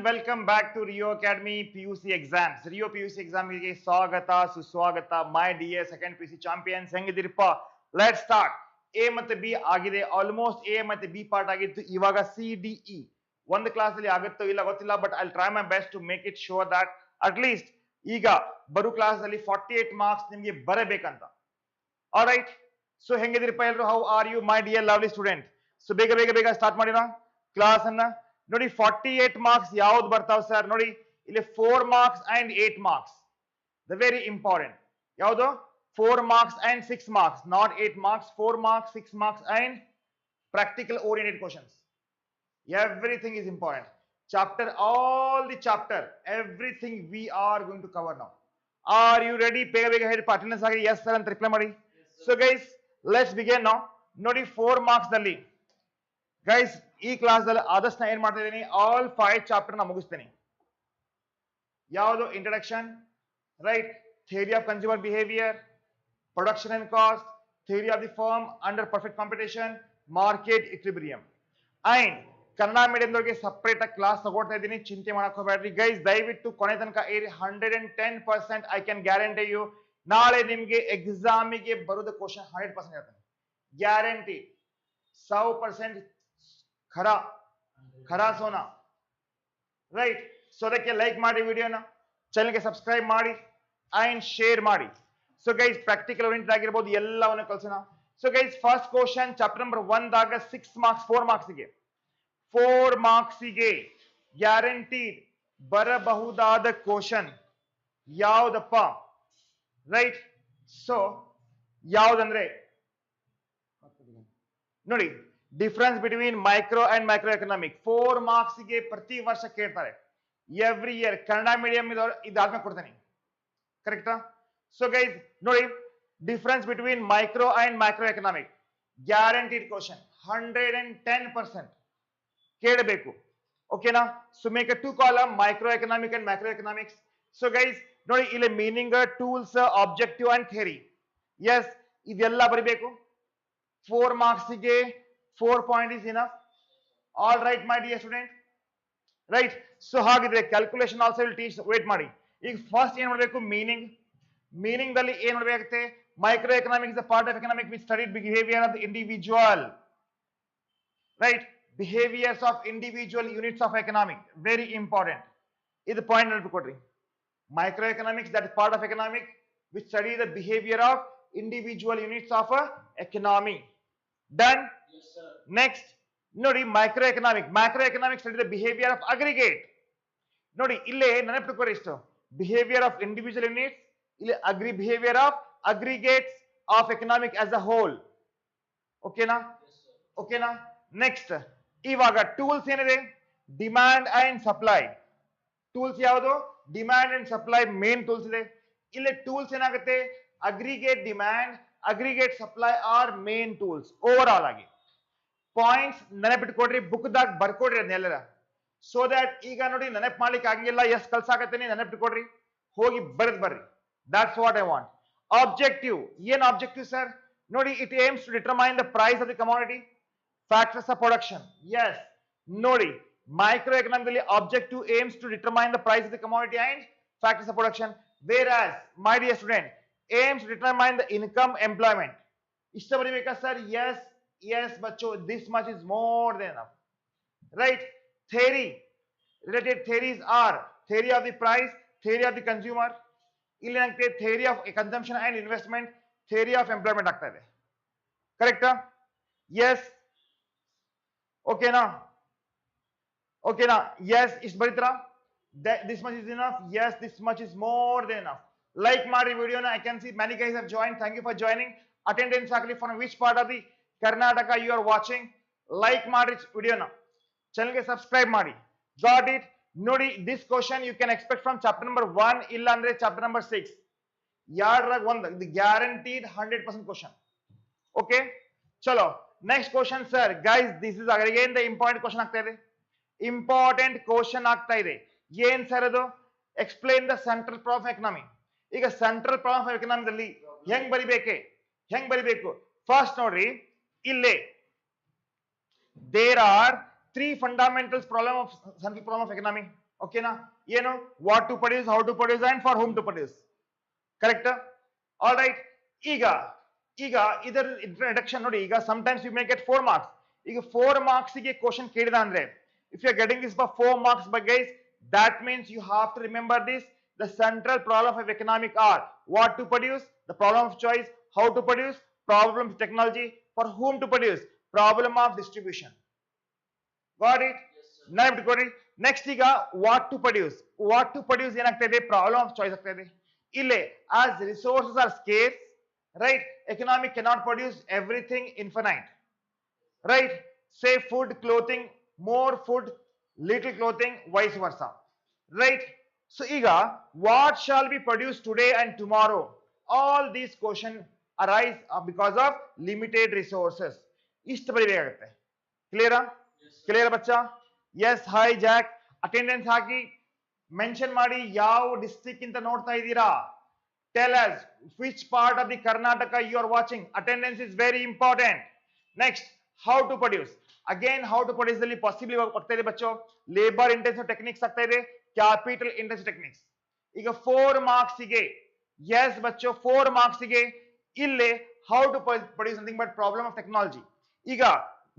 welcome back to Rio Academy PUC exams. Rio PUC exam ಗೆ ಸ್ವಾಗತ ಸುಸ್ವಾಗತ. My dear second PUC champions, ಹೆಂಗಿದಿರಪ್ಪ? Let's start. A ಮತ್ತೆ B ಆಗಿದೆ, almost A ಮತ್ತೆ B ಪಾರ್ಟ್ ಆಗಿತ್ತು. ಇವಾಗ C D E ಒಂದು ಕ್ಲಾಸ್ ಅಲ್ಲಿ ಆಗುತ್ತೋ ಇಲ್ಲ ಗೊತ್ತಿಲ್ಲ, but I try my best to make it sure that at least ಈಗ ಬರೋ ಕ್ಲಾಸ್ ಅಲ್ಲಿ 48 ಮಾರ್ಕ್ಸ್ ನಿಮಗೆ ಬರಬೇಕಂತ. ಆಲ್ರೈಟ್, ಸೊ ಹೆಂಗಿದಿರಪ್ಪ ಎಲ್ಲರೂ? How are you my dear lovely student? So ಬೇಗ ಬೇಗ ಬೇಗ ಸ್ಟಾರ್ಟ್ ಮಾಡಿನ ಕ್ಲಾಸ್ ಅನ್ನ. ನೋಡಿ 48 ಮಾರ್ಕ್ಸ್ ಯಾವ್ದು ಬರ್ತಾವ ಸರ್? ನೋಡಿ ಇಲ್ಲಿ 4 marks and 8 marks. The very important ಯಾವುದು? 4 marks and 6 marks, not 8 marks. 4 marks, 6 marks and practical oriented questions. Everything is important. Chapter, all the chapter, everything we are going to cover now. Are you ready? ಬೇಗ ಬೇಗ ಹೇಳಿ, attendance ಆಗಿ yes sir ಅಂತ reply ಮಾಡಿ. So guys let's begin now. ನೋಡಿ 4 marks ನಲ್ಲಿ guys ಈ class ಅಲ್ಲಿ ಆದಷ್ಟು ಏನ್ ಮಾಡ್ತಾ ಇದ್ದೀನಿ, ಆಲ್ 5 ಚಾಪ್ಟರ್ ನ ಮುಗಿಸ್ತೇನೆ. ಯಾವುದು? Introduction, right, theory of consumer behaviour, production and cost, theory of the firm under perfect competition, market equilibrium. And Kannada ಮೀಡಿಯಂದವ್ರಿಗೆ ಸಪರೇಟ್ ಆಗಿ ಕ್ಲಾಸ್ ತಗೊಳ್ತಾ ಇದ್ದೀನಿ, ಚಿಂತೆ ಮಾಡಕ್ ಹೋಗ್ಬೇಡ್ರಿ ಗೈಸ್. ದಯವಿಟ್ಟು ಕೊನೆ ತನಕ ಏರಿ. 110% ಐ ಕ್ಯಾನ್ ಗ್ಯಾರಂಟಿ ಯು ನಾಳೆ ನಿಮ್ಗೆ ಎಕ್ಸಾಮಿಗೆ ಬರೋದು ಕ್ವಶನ್ 100% ಇರ್ತದೆ, ಗ್ಯಾರಂಟಿ. 100% ಖರಾ ಖರಾ ಸೋನಾ, ರೈಟ್? ಸೊ ಅದಕ್ಕೆ ಲೈಕ್ ಮಾಡಿ ವಿಡಿಯೋನ, ಚಾನಲ್ಗೆ ಸಬ್ಸ್ಕ್ರೈಬ್ ಮಾಡಿ ಅಂಡ್ ಶೇರ್ ಮಾಡಿ. ಸೊ ಗೈಸ್ ಪ್ರಾಕ್ಟಿಕಲ್ ಓರಿಯೆಂಟೆಡ್ ಆಗಿರ್ಬೋದು, ಎಲ್ಲವನ್ನು ಕಲ್ಸೋಣ. So guys first question chapter number 1 ದಾಗ 6 ಮಾರ್ಕ್ಸ್, 4 ಮಾರ್ಕ್ಸಿಗೆ ಗ್ಯಾರಂಟಿ ಬರಬಹುದಾದ ಕ್ವಶನ್ ಯಾವುದಪ್ಪ? ರೈಟ್, ಸೊ ಯಾವುದಂದ್ರೆ ನೋಡಿ, difference between micro and micro economic. 4 ಮಾರ್ಕ್ಸ್ಗೆ ಪ್ರತಿ ವರ್ಷ ಕೇಳ್ತಾರೆ, ಎವ್ರಿ ಇಯರ್. ಕನ್ನಡ ಮೀಡಿಯಂ ಇದಾದ್ಮೇಲೆ ಕೊಡ್ತೇನೆ, ಕರೆಕ್ಟಾ? ಸೊ ಗೈಸ್ ನೋಡಿ, difference between micro and micro economic guaranteed question 110% ಕೇಳಬೇಕು. ಓಕೆನಾ? So make a 2 column, micro economic and micro economics. So guys ನೋಡಿ, ಇಲ್ಲಿ meaning, tools, objective and theory. Yes, ಇದೆಲ್ಲ ಬರೀಬೇಕು. 4 ಮಾರ್ಕ್ಸ್ಗೆ 4 point is enough. All right my dear student, right? So ಹಾಗಿದ್ರೆ calculation also will teach. Wait ಮಾಡಿ. ಈಗ first ಏನ್ ಮಾಡಬೇಕು? ಮೀನಿಂಗ್ ದಲ್ಲಿ ಏನ್ ಮಾಡಬೇಕಾಗುತ್ತೆ? Micro economics the part of economic which studied behaviour of the individual, right? Behaviours of individual units of economic, very important. ಇದು point ನೆನಪಿಕೊಡ್ರಿ. Micro economics that part of economic which study the behaviour of individual units of economy. Done? Next ನೋಡಿ, macro economic study the behaviour of aggregate. ನೋಡಿ ಇಲ್ಲೇ ನೆನಪಿಟ್ಕೊರಿ ಇಷ್ಟು, behaviour of individual units, ಇಲ್ಲಿ behaviour of aggregates of economic as a whole. ಓಕೆನಾ? ಓಕೆನಾ? Next ಇವಾಗ tools ಏನಿದೆ? Demand and supply. ಟೂಲ್ಸ್ ಯಾವುದು? Demand and supply main tools ಇದೆ. ಇಲ್ಲಿ ಟೂಲ್ಸ್ ಏನಾಗುತ್ತೆ? Aggregate demand, aggregate supply are main tools. Overall ಆಗಿ ಪಾಯಿಂಟ್ಸ್ ನೆನಪಿಟ್ಕೊಡ್ರಿ, ಬುಕ್ ದಾಗ ಬರ್ಕೊಡ್ರಿ ಅದನ್ನೆಲ್ಲರ. ಸೊ ದಟ್ ಈಗ ನೋಡಿ ನೆನಪು ಮಾಡ್ಲಿಕ್ಕೆ ಆಗಿಲ್ಲ, ಎಷ್ಟು ಕಲ್ಸಾಕತ್ತೀನಿ ನೆನಪಿಟ್ಕೊಡ್ರಿ, ಹೋಗಿ ಬರೆದ್ ಬರ್ರಿ. That's what I want. Objective ಏನ್ ಆಬ್ಜೆಕ್ಟಿವ್ ಸರ್? ನೋಡಿ, it aims to determine the price of the commodity, factors of production. Yes, ನೋಡಿ micro economic objective aims to determine the price of the commodity and factors of production. Whereas my dear student, aims to determine the income employment. ಇಷ್ಟ ಬರೀಬೇಕಾ sir? yes yes ಬಚ್ಚೋ, this much is more than enough, right? Theory, related theories are theory of the price, theory of the consumer, ಇಲ್ಲಿ ನನಗೆ theory of consumption and investment, theory of employment ಆಗ್ತಾ ಇದೆ, ಕರೆಕ್ಟಾ? yes, ಓಕೆನಾ? ಓಕೆನಾ? yes ಇಷ್ಟು ಬರೀತೀರಾ? this much is enough? yes, this much is more than enough. Like ಮಾಡಿ ವಿಡಿಯೋನ. I can see many guys have joined. Thank you for joining. Attendance ಆಗಲಿ from which part of the Karnataka you are watching. Like ಮಾಡಿ ವಿಡಿಯೋನ, ಚಾನಲ್ಗೆ subscribe ಮಾಡಿ. Got it? ನೋಡಿ, this question you can expect from chapter number 1 ಇಲ್ಲ ಅಂದ್ರೆ chapter number 6. ಯಾರ್ರಾಗ ಒಂದು, ಇದು ಗ್ಯಾರಂಟಿಡ್ 100% question. ಓಕೆ, ಚಲೋ next question sir. Guys this is again the important question ಆಗ್ತಾ ಇದೆ. ಇಂಪಾರ್ಟೆಂಟ್ ಕ್ವಶನ್ ಆಗ್ತಾ ಇದೆ. ಏನ್ ಸರ್ ಅದು? Explain the central problem of economy. ಈಗ ಸೆಂಟ್ರಲ್ ಪ್ರಾಬ್ಲಮ್ ಆಫ್ ಎಕನಾಮಿದಲ್ಲಿ ಹೆಂಗ್ ಬರಿಬೇಕು? ಫಸ್ಟ್ ನೋಡ್ರಿ, ಇಲ್ಲೇ there are 3 fundamentals problem of central problem of economy. ಓಕೆನಾ? ಏನು what to produce, how to produce and for whom to produce. Correct? All right. ಈಗ ಈಗ ಇದರ ಇಂಟ್ರಡಕ್ಷನ್ ನೋಡಿ. ಈಗ sometimes you may get 4 marks. ಈಗ 4 marks ಗೆ ಕ್ವಶನ್ ಕೇಳಿದ ಅಂದ್ರೆ if you are getting this for 4 marks, but guys, that means you have to remember this. The central problem of economic are what to produce, the problem of choice, how to produce, problem of technology, for whom to produce, problem of distribution. Got it? ನೆನಪಿಟ್ಕೊಡಿ. Next ಈಗ what to produce. What to produce ಏನಾಗ್ತಾ ಇದೆ, problem of choice ಆಗ್ತಾ ಇದೆ. ಇಲ್ಲೇ as resources are scarce, right, economic cannot produce everything infinite, right? Say food, clothing, more food, little clothing, vice versa, right? So iga what shall be produced today and tomorrow, all these questions arise because of limited resources. ಇಷ್ಟು ಬರೀಬೇಕಾಗುತ್ತೆ. ಕ್ಲಿಯರಾ? Clear ಬಚ್ಚಾ? Yes. Hi Jack. Attendance ಹಾಕಿ mention ಮಾಡಿ ಯಾವ district ಇಂದ ನೋಡ್ತಾ ಇದ್ದೀರಾ. Tell us which part of the Karnataka you are watching. Attendance is very important. Next, how to produce. Again, how to produce ಅಲ್ಲಿ possibly ಆಗ್ತಾ ಇದೆ ಬಚ್ಚೋ. ಲೇಬರ್ ಇಂಟೆನ್ಸಿವ್ ಟೆಕ್ನಿಕ್ಸ್ ಆಗ್ತಾ ಇದೆ, ಕ್ಯಾಪಿಟಲ್ ಇಂಟೆನ್ಸಿವ್ ಟೆಕ್ನಿಕ್ಸ್. ಈಗ 4 marks ಗೆ, ಎಸ್ ಬಚ್ಚೋ 4 marks ಗೆ ಇಲ್ಲೇ how to produce something but problem of technology. ಈಗ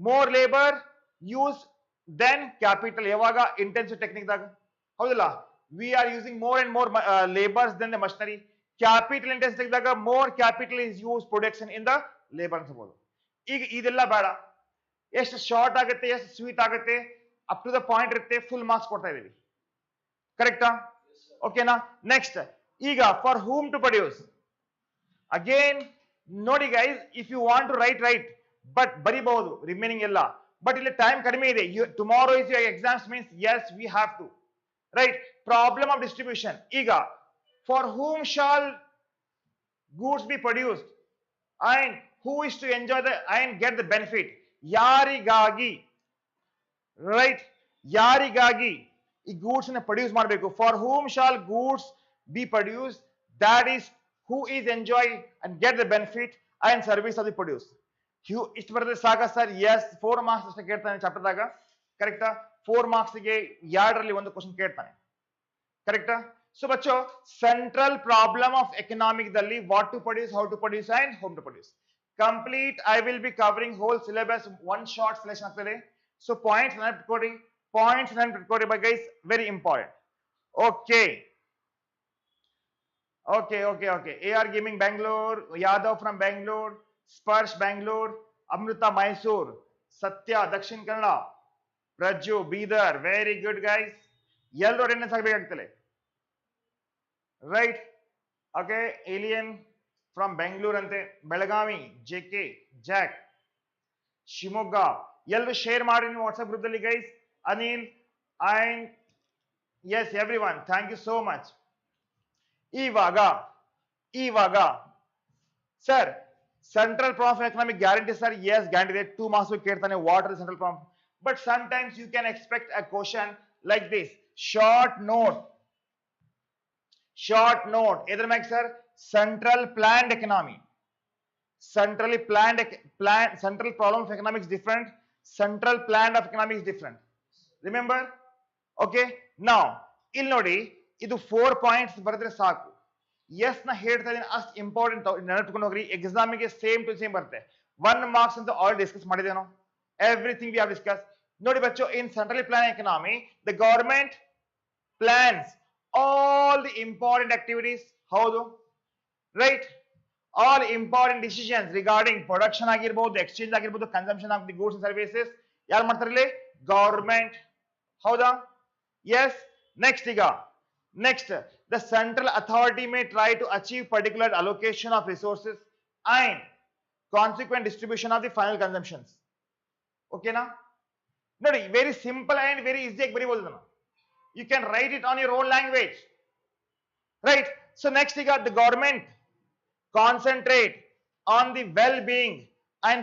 more labor use then capital. ಯಾವಾಗ ಇಂಟೆನ್ಸಿವ್ ಟೆಕ್ನಿಕ್ ದಾಗ, ಹೌದಲ್ಲ? We are using more and more labors than the machinery. Capital intensive ತೆಗೆದಾಗ more capital is use production in the labour ಅನ್ಸಬಹುದು. ಈಗ ಇದೆಲ್ಲ ಬೇಡ. ಎಷ್ಟು ಶಾರ್ಟ್ ಆಗುತ್ತೆ, ಎಷ್ಟು ಸ್ವೀಟ್ ಆಗುತ್ತೆ, ಅಪ್ ಟು ದ ಪಾಯಿಂಟ್ ಇರುತ್ತೆ, ಫುಲ್ ಮಾರ್ಕ್ಸ್ ಕೊಡ್ತಾ ಇದೀವಿ. ಕರೆಕ್ಟಾ? ಓಕೆನಾ? ನೆಕ್ಸ್ಟ್ ಈಗ for whom to produce. Again ನೋಡಿ guys, if you want to write but ಬರಿಬಹುದು ರಿಮೈನಿಂಗ್ ಎಲ್ಲ. ಬಟ್ ಇಲ್ಲಿ ಟೈಮ್ ಕಡಿಮೆ ಇದೆ. Tomorrow is your exams means yes we have to write. Problem of distribution. ಈಗ for whom shall goods be produced and who is to enjoy the and get the benefit? ಯಾರಿಗಾಗಿ, right, ಯಾರಿಗಾಗಿ ಈ goods ನ produce ಮಾಡಬೇಕು. For whom shall goods be produce, that is who is enjoy and get the benefit and service of the produce. ಇಷ್ಟು ಬರೆದ್ರೆ ಸಾಕ sir? S. 4 marks ಅಷ್ಟೇ ಕೇಳ್ತಾನೆ ಚಾಪ್ಟರ್ದಾಗ. ಕರೆಕ್ಟಾ? 4 marks ಗೆ 2ರಲ್ಲಿ ಒಂದು ಕ್ವಶನ್ ಕೇಳ್ತಾನೆ. ಕರೆಕ್ಟಾ? So बच्चों, central problem of economic dalli what to produce, how to produce and whom to produce. Complete I will be covering whole syllabus one short selection ಆಗ್ತದೆ. So points ನೆನಪಿಟ್ಕೊಳ್ಳಿ, points ನೆನಪಿಟ್ಕೊಳ್ಳಿ but guys very important. Okay. AR Gaming Bangalore, Yadav from Bangalore, Sparsh Bangalore, Amrita Mysore, Satya Dakshin Kannada, Praju Bidar. Very good guys. ಎಲ್ಲರೂ attendance ಆಗಬೇಕಾಗ್ತದೆ. Right. Okay. ಏಲಿಯನ್ from Bengaluru ಅಂತೆ, Belagavi, JK, Jack, Shivamogga. ಎಲ್ಲರೂ share ಮಾಡಿ ನೀವು WhatsApp group ದಲ್ಲಿ guys. Anil and yes every one, thank you so much. ಇವಾಗ sir central problem of economic guarantee sir. Yes guarantee ಇದೆ. 2 marks ಕೇಳ್ತಾನೆ what are central problem. But sometimes you can expect a question like this. Short note either make sir central planned economy. Centrally planned central problem of economics different, central planned of economics different. Remember? Okay. Now ಇಲ್ಲಿ ನೋಡಿ, ಇದು 4 points ಬರೆದ್ರೆ ಸಾಕು. S ನ ಹೇಳ್ತಾ ಇದೀನಿ, ಅಷ್ಟು important ನೆನಪಿಟ್ಕೊಂಡು ಹೋಗ್ರಿ. ಎಕ್ಸಾಮಿಗೆ ಸೇಮ್ ಟು ಸೇಮ್ ಬರುತ್ತೆ. 1 marks ಅಂತ ಆಲ್ ಡಿಸ್ಕಸ್ ಮಾಡಿದೇನೋ. Everything we have discuss. ನೋಡಿ ಬಚ್ಚೋ, in centrally plan economy the government plans all the important activities. ಹೌದು, right? All important decisions regarding production ಆಗಿರಬಹುದು, ಎಕ್ಸ್ಚೇಂಜ್ ಆಗಿರಬಹುದು, consumption of the goods and services ಯಾರು ಮಾಡ್ತಾರೆ ಇಲ್ಲಿ? ಗವರ್ಮೆಂಟ್. ಹೌದಾ? ಎಸ್. ನೆಕ್ಸ್ಟ್ ಈಗ next the central authority may try to achieve particular allocation of resources and consequent distribution of the final consumptions. ಓಕೆನಾ? ನೋಡಿ, very simple and very ಈಸಿಯಾಗಿ ಬರೀಬಹುದು ನಾನು. You can write it on your own language, right? So next you got the government concentrate on the well-being and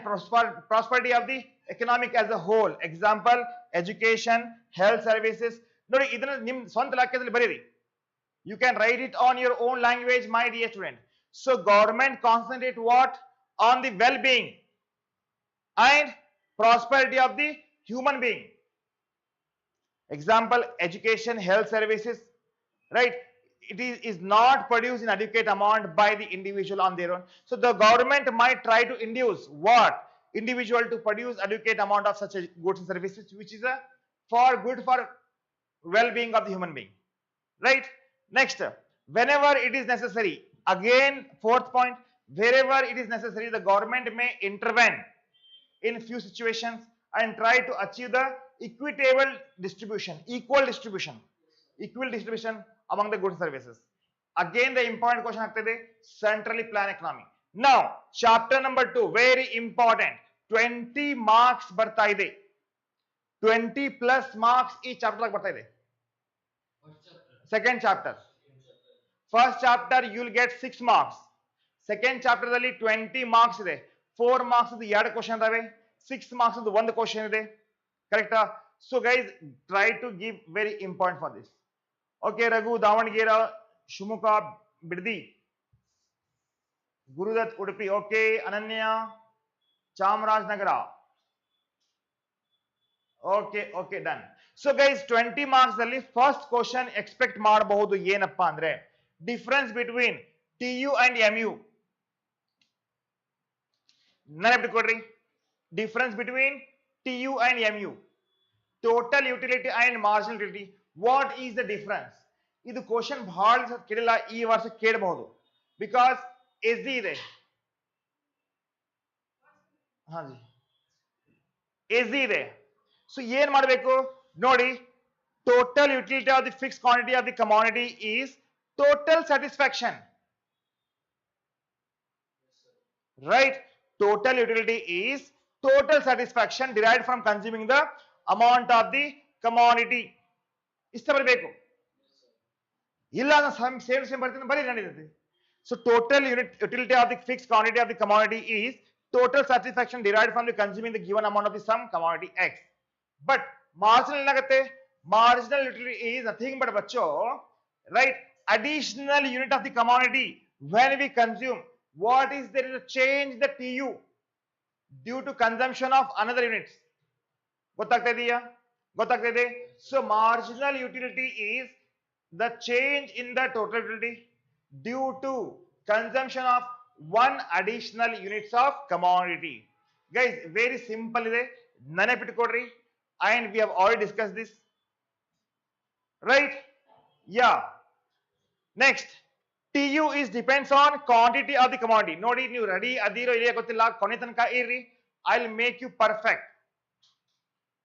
prosperity of the economic as a whole. Example, education, health services. ನೋಡಿ, ಇದನ್ನ ನಿಮ್ ಸ್ವಂತ ವಾಕ್ಯದಲ್ಲಿ ಬರೀರಿ. You can write it on your own language, my dear student. So government concentrate what? On the well-being and prosperity of the human being. Example, education, health services, right? It is not produced in adequate amount by the individual on their own. So the government might try to induce what? Individual to produce adequate amount of such goods and services, which is a for good for well-being of the human being, right? Next, whenever it is necessary, again fourth point, wherever it is necessary, the government may intervene in few situations and try to achieve the equitable distribution, equal distribution among the goods and services. Again, the important question ಆಗ್ತದೆ centrally planned economy. Now, chapter number 2, very important. 20 marks ಬರ್ತಾ ಇದೆ. 20 plus marks ಈ chapter ಬರ್ತಾ ಇದೆ. Second chapter. First chapter you will get 6 marks. Second chapter ದಲ್ಲಿ 20 marks ಇದೆ. 4 marks ಅದು 2 question ಇದಾವೆ, 6 marks ಅದು 1 ಕ್ವೆಶ್ಚನ್ ಇದೆ. ಕರೆಕ್ಟಾ? So guys, try to give very important for this. Okay, Raghu, Davangere, Shumukha, Biddi, Gurudat, Udupi. Okay, Ananya, Chamarajnagara. Okay, done. So guys, 20 marks ಅಲ್ಲಿ first question expect ಮಾಡಬಹುದು ಏನಪ್ಪಾ ಅಂದ್ರೆ difference between TU and MU. ನೆನಪಿಟ್ಕೊಡ್ರಿ, difference between TU and MU. Total utility and marginal utility. What is the difference? ಇದು question ಬಹಳ ಕೇಳಿಲ್ಲ, ಈ ವರ್ಷ ಕೇಳಬಹುದು ಬಿಕಾಸ್ ಎಸ್ಡಿ ಇದೆ. ಹಾಜಿ ಎಸ್ಡಿ ಇದೆ. ಸೊ ಏನ್ ಮಾಡಬೇಕು ನೋಡಿ, total utility of the fix quantity of the commodity is total satisfaction, right? Total utility is total satisfaction derived from consuming the amount of the commodity. ಇಷ್ಟ ಬರಬೇಕು, ಇಲ್ಲ ಸೇಮ್ ಬರ್ತೀನಿ ಬರೀ ನಡೀತದೆ. So total utility of the fixed quantity of the commodity is total satisfaction derived from the consuming the given amount of the some commodity X. But marginal ಏನಾಗುತ್ತೆ, marginal utility is nothing but ಬಚ್ಚೋ, right? Additional unit of the commodity when we consume. What is there is a change the TU due to consumption of another units. ಗೊತ್ತಾಗ್ತಾ ಇದೆಯಾ? ಗೊತ್ತಾಗ್ತಾ ಇದೆ. So marginal utility is the change in the total utility due to consumption of one additional units of commodity. Guys, very simple ಇದೆ, ನೆನಪಿಟ್ಕೊಡ್ರಿ. And we have already discussed this, right? Yeah. Next, TU is depends on quantity of the commodity. ನೋಡಿ, ನೀವು ready ಅದಿರೋ ಇಲ್ಲ ಗೊತ್ತಿಲ್ಲ, ಕೊನೆ ತನಕ ಇರ್ರಿ, I will make you perfect.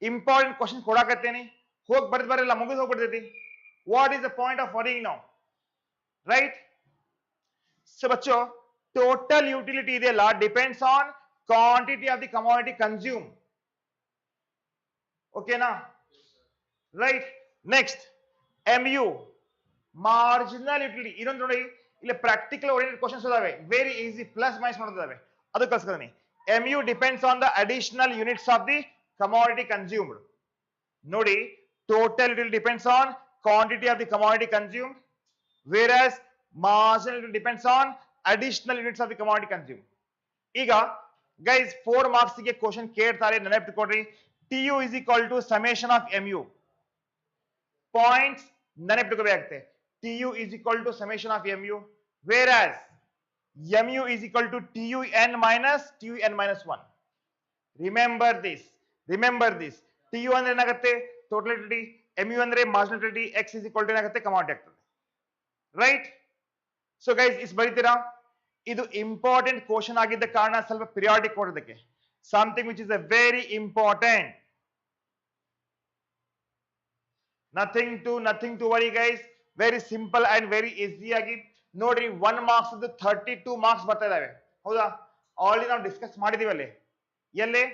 Important question ಕೊಡಾಕತ್ತೇನೆ, ಹೋಗಿ ಬರ್ದು ಬರಲ್ಲ, ಮುಗಿದು ಹೋಗ್ಬಿಡ್ತೈತಿ. What is the point of worrying now, right? So ಬಚ್ಚೋ, ಟೋಟಲ್ ಯುಟಿಲಿಟಿ ಇದೆಯಲ್ಲ depends on quantity of the commodity consume. ಓಕೆನಾ? Right. Next, MU marginal utility. ಇನ್ನೊಂದು ನೋಡಿ, ಇಲ್ಲಿ ಪ್ರಾಕ್ಟಿಕಲ್ ಓರಿಯೆಂಟೆಡ್ ಕ್ವಶನ್ಸ್ ಇದಾವೆ, ವೆರಿ ಈಸಿ, ಪ್ಲಸ್ ಮೈನಸ್ ಮಾಡೋದಿದಾವೆ, ಅದು ಕಲ್ಸ್ಕೊತೀನಿ. MU depends on the additional units of the commodity consumed. ನೋಡಿ, total utility depends on quantity of the commodity consumed, whereas marginal utility depends on additional units of the commodity consumed. ಈಗ guys 4 marks ಗೆ question ಕೇಳ್ತಾರೆ, ನೆನಪಿಟ್ಕೊಡ್ರಿ. TU is equal to summation of MU. Points ನೆನಪಿಟ್ಕೋಬೇಕಾಗುತ್ತೆ. TU is equal to summation of MU, whereas MU is equal to TUN minus TUN minus 1. Remember this. TU ಅಂದ್ರೆ ಏನಾಗುತ್ತೆ, total utility. MU ಅಂದ್ರೆ marginal utility. X is equal to ಏನಾಗುತ್ತೆ, commodity ಆಗ್ತದೆ, right? So guys, is ಬರೀತೀರಾ? ಇದು important question ಆಗಿದ್ದ ಕಾರಣ ಸ್ವಲ್ಪ ಪಿರಿಯಾಡಿಕ್ ಕೊಡೋದಕ್ಕೆ, something which is a very important. Nothing to worry guys, very simple and very easy ಆಗಿ ನೋಡ್ರಿ. 1 marks 32 marks ಬರ್ತಾ ಇದಾವೆ, ಹೌದಾ? ಆಲ್ರೆಡಿ ನಾವು ಡಿಸ್ಕಸ್ ಮಾಡಿದೀವಲ್ಲಿ, ಎಲ್ಲೇ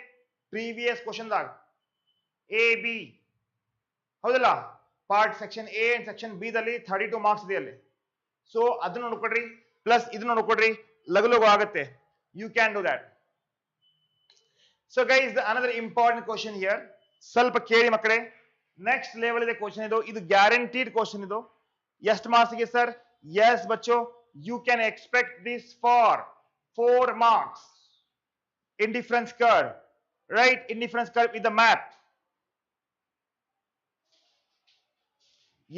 ಪ್ರೀವಿಯಸ್ ಕ್ವಶನ್ ದಾಗ ಎ ಬಿ, ಹೌದಲ್ಲ? Part section A and section B ದಲ್ಲಿ 32 marks ಇದೆ ಅಲ್ಲಿ. ಸೊ ಅದನ್ನ ನೋಡ್ಕೊಡ್ರಿ, ಪ್ಲಸ್ ಇದನ್ನ ನೋಡ್ಕೊಡ್ರಿ, ಲಗು ಆಗುತ್ತೆ. You can do that. So guys, another important question here, ಸ್ವಲ್ಪ ಕೇಳಿ ಮಕ್ಕಳೇ. ನೆಕ್ಸ್ಟ್ ಲೆವೆಲ್ ಇದೆ ಕ್ವಶನ್ ಇದು ಗ್ಯಾರಂಟಿಡ್ ಕ್ವಶನ್. ಇದು ಎಷ್ಟು ಮಾರ್ಕ್ಸ್ ಗೆ ಸರ್? ಎಸ್ ಬಚ್ಚೋ, you can expect this for 4 marks. Indifference curve, right? Indifference curve with the map.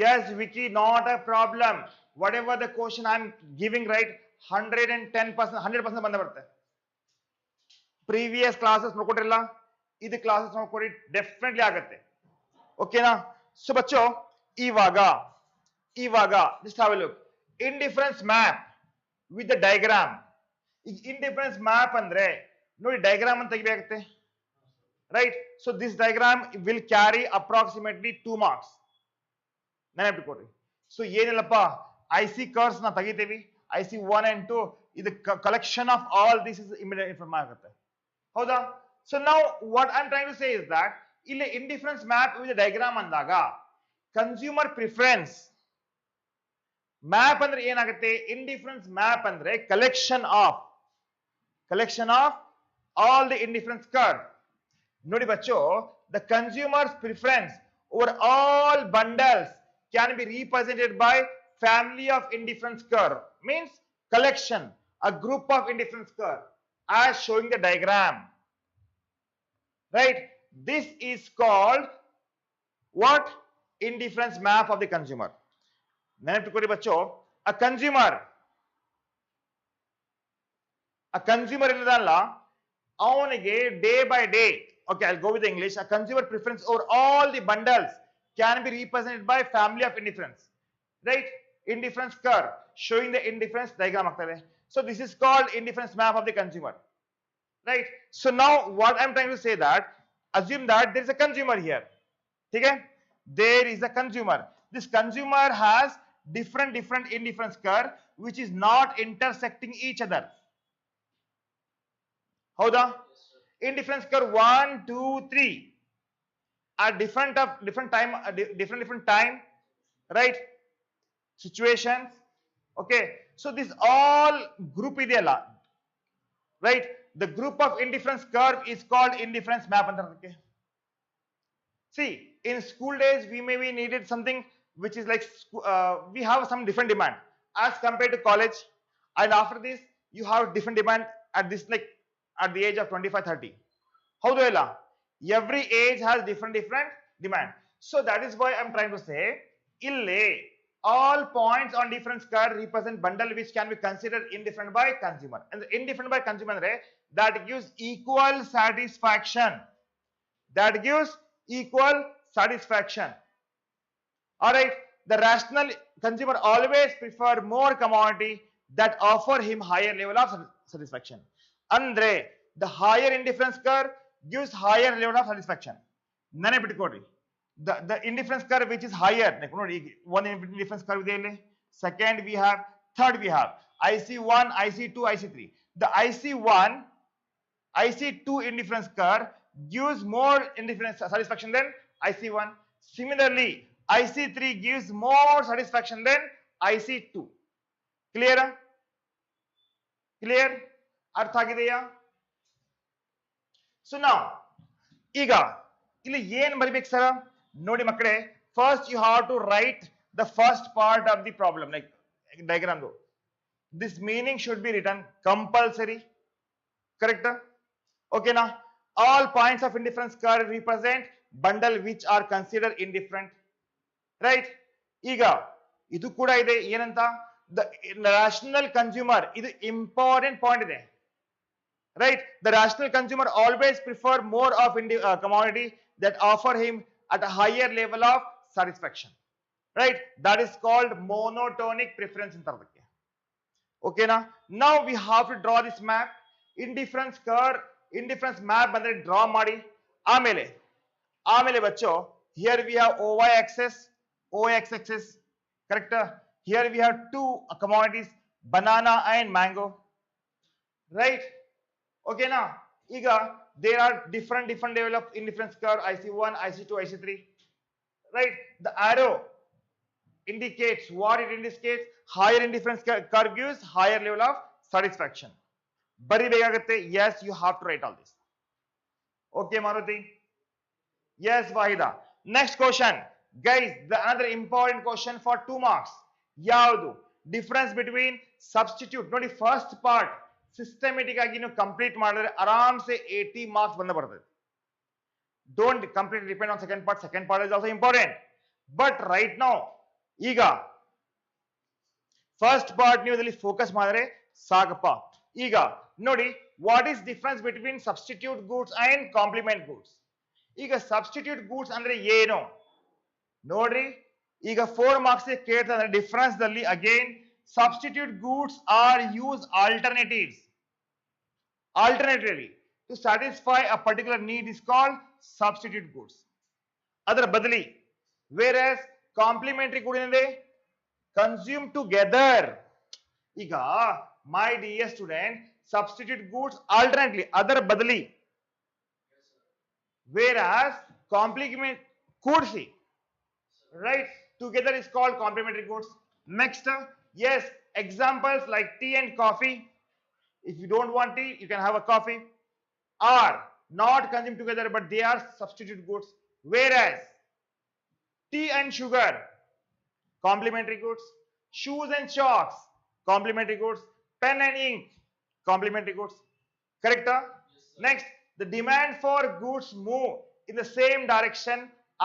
Yes, Vicky, not a problem. Whatever the question I'm giving, right, 110%, 100% ಬಂದೇ ಬರುತ್ತೆ. Previous classes ನೋಡ್ಕೊಟ್ಟಿರಲ್ಲ, ಇದು classes ನೋಡ್ಕೊಡಿ, definitely ಆಗುತ್ತೆ. ಓಕೆನಾ? So ಬಚ್ಚೋ, ಇವಾಗ just have a look. Indifference map with the diagram. ಈಗ indifference map ಅಂದ್ರೆ ನೋಡಿ diagram ಅಂತ ತೆಗಿಬೇಕಾಗುತ್ತೆ. Right? So this diagram will carry approximately 2 marks. ನೆನಪಿಟ್ಕೊಡ್ರಿ. ಸೊ ಏನಿಲ್ಲಪ್ಪ, IC curves ನ ತೆಗಿತೀವಿ, IC 1 and 2 ಇದು collection of all this is immediate information ಆಗುತ್ತೆ. ಹೌದಾ? So now what I'm trying to say is that ಇಲ್ಲಿ indifference map with the diagram ಅಂದಾಗ consumer preference map ಅಂದ್ರೆ ಏನಾಗುತ್ತೆ? indifference map ಅಂದ್ರೆ collection of all the indifference curve. ನೋಡಿ ಬಚ್ಚೋ, the consumer's preference over all bundles can be represented by family of indifference curve, means collection, a group of indifference curve, as showing the diagram. Right? This is called what? Indifference map of the consumer. ನೆನಪಿಟ್ಕೊಳ್ಳಿ ಬಚ್ಚೋ, a consumer ಇಲ್ಲದಲ್ಲ, ಅವನಿಗೆ day by day, okay, I'll go with the English, a consumer preference over all the bundles can be represented by family of indifference. Right? Indifference curve showing the indifference diagram ಆಗ್ತದೆ. So this is called indifference map of the consumer. Right? So now what I'm trying to say that, assume that there is a consumer here. Okay? There is a consumer. This consumer has different indifference curve which is not intersecting each other. ಹೌದಾ? Indifference curve 1, 2, 3 are different time, right? Situations. Okay, so this all group ಇದೆಯಲ್ಲ, right? The group of indifference curve is called indifference map ಅಂತ. Okay, see, in school days we maybe needed something which is like we have some different demand as compared to college, and after this you have different demand at this, like at the age of 25-30. ಹೌದು ಇಲ್ಲ? Every age has different demand. So that is why I'm trying to say, ಇಲ್ಲಿ all points on difference curve represent bundle which can be considered indifferent by consumer. And indifferent by consumer ಅಂದ್ರೆ that gives equal satisfaction. Alright, the rational consumer always prefer more commodity that offer him higher level of satisfaction. Andre the higher indifference curve gives higher level of satisfaction. ನೆನಪಿಟ್ಕೊಡ್ರಿ, the indifference curve which is higher, like ನೋಡಿ, one indifference curve ಇದೆ ಇಲ್ಲಿ, second we have, third we have IC1, IC2, IC3. The IC1, IC2 indifference curve gives more indifference satisfaction than IC1. Similarly, IC3 gives more satisfaction than IC2. Clear? ಅರ್ಥ ಆಗಿದೆಯಾ? So now ಈಗ ಇಲ್ಲಿ ಏನ್ ಬರಿಬೇಕು sir? ನೋಡಿ ಮಕ್ಕಳೇ, first you have to write the first part of the problem, like diagram. This meaning should be written compulsory. Correct? Okay na? All points of indifference curve represent bundle which are considered indifferent. Right? ಈಗ ಇದು ಕೂಡ ಇದೆ, ಏನಂತ? The rational consumer, ಇದು important point ಇದೆ. Right? The rational consumer always prefer more of commodity that offer him at a higher level of satisfaction. Right? That is called monotonic preference in Tarvake. Okay na? Now we have to draw this map. Indifference curve, indifference map bandre draw ಮಾಡಿ. ಆಮೇಲೆ ಬಚ್ಚೋ, here we have OY axis, OX axis. Correct? Here we have two commodities, banana and mango. Right? Okay na? ಈಗ there are different level of indifference curve, IC1, IC2, IC3. Right? The arrow indicates what it indicates. Higher indifference curve gives higher level of satisfaction. ಬರಿಬೇಕಾಗುತ್ತೆ. Yes, you have to write all this. Okay, Maruti? Yes, Wahida. Next question. Guys, the another important question for 2 marks. ಯಾವುದು? Difference between substitute. ನೋಡಿ, first part systematic ಆಗಿ ನೀವು complete ಮಾಡಿದ್ರೆ ಆರಾಮ್ಸೆ 80 marks ಬರ್ತದೆ. Don't completely depend on second part. Second part is also important. But right now, ಈಗ first part ನೀವು ಇದರಲ್ಲಿ ಫೋಕಸ್ ಮಾಡಿದ್ರೆ ಸಾಕಪ್ಪ. ಈಗ ನೋಡಿ, what is difference between substitute goods and complement goods. ಈಗ ಸಬ್ಸ್ಟಿಟ್ಯೂಟ್ ಗೂಡ್ಸ್ ಅಂದ್ರೆ ಏನು ನೋಡ್ರಿ. ಈಗ 4 ಮಾರ್ಕ್ಸ್ ಕೇಳ್ತಾರೆ ಡಿಫರೆನ್ಸ್ ದಲ್ಲಿ. Again substitute goods are use alternatively to satisfy a particular need is called substitute goods. ಅದರ ಬದಲಿ whereas complementary good ಏನಿದೆ consume together. ಈಗ my dear student, substitute goods alternately ಅದರ ಬದಲಿ, whereas complement ಕೂಡಿಸಿ, right, together is called complementary goods. Next, yes, examples like tea and coffee. If you don't want tea, you can have a coffee. Are not consumed together, but they are substitute goods. Whereas tea and sugar, complementary goods. Shoes and chalks, complementary goods. Pen and ink, complementary goods. Correct? Next, the demand for goods move in the same direction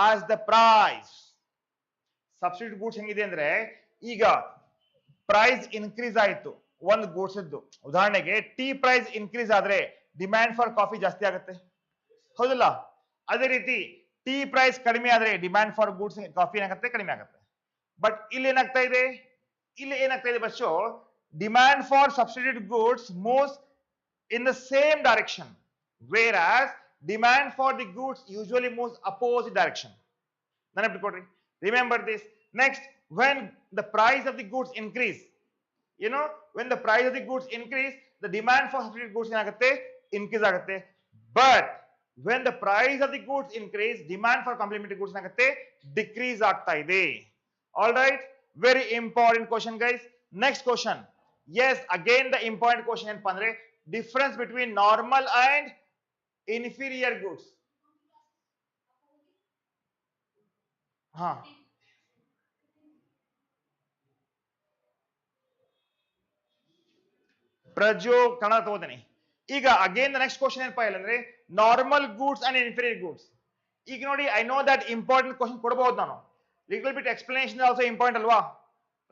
as the price. Substitute goods ಹೆಂಗಿದೆ ಅಂದ್ರೆ, ಈಗ price increase ಆಯಿತು ಒಂದು goods ಇದ್ದು. ಉದಾಹರಣೆಗೆ tea price increase ಆದ್ರೆ demand for coffee ಜಾಸ್ತಿ ಆಗುತ್ತೆ, ಹೌದಲ್ಲ? ಅದೇ ರೀತಿ ಟೀ ಪ್ರೈಸ್ ಕಡಿಮೆ ಆದ್ರೆ ಡಿಮ್ಯಾಂಡ್ ಫಾರ್ ಗೂಡ್ಸ್ ಕಾಫಿ ಏನಾಗುತ್ತೆ, ಕಡಿಮೆ ಆಗುತ್ತೆ. ಬಟ್ ಇಲ್ಲಿ ಏನಾಗ್ತಾ ಇದೆ, ಬಚ್ಚೋ, demand for substitute goods moves in the same direction, whereas demand for the goods usually moves opposite direction. ನೆನಪಿಟ್ಕೊಡ್ರಿ, remember this. Next, when the price of the goods increase, when the price of the goods increase, the demand for substitute goods ಏನಾಗುತ್ತೆ, increase ಆಗುತ್ತೆ. But when the price of the goods increase, demand for complementary goods ಏನಾಗುತ್ತೆ, decrease ಆಗ್ತಾ ಇದೆ. All right, very important question guys. Next question. Yes, again the important question ಏನಪ್ಪ ಅಂದ್ರೆ, difference between normal and inferior goods. ಹಾ, ಪ್ರಜೋ ಕನ್ನಡ ತಗೋತೀನಿ. ಈಗ again the next question ಏನಪ್ಪಾ ಅಂದ್ರೆ, normal goods and inferior goods. ಈಗ ನೋಡಿ, I know that important question ಕೊಡಬಹುದು ನಾನು. Little bit explanation also important ಅಲ್ವಾ,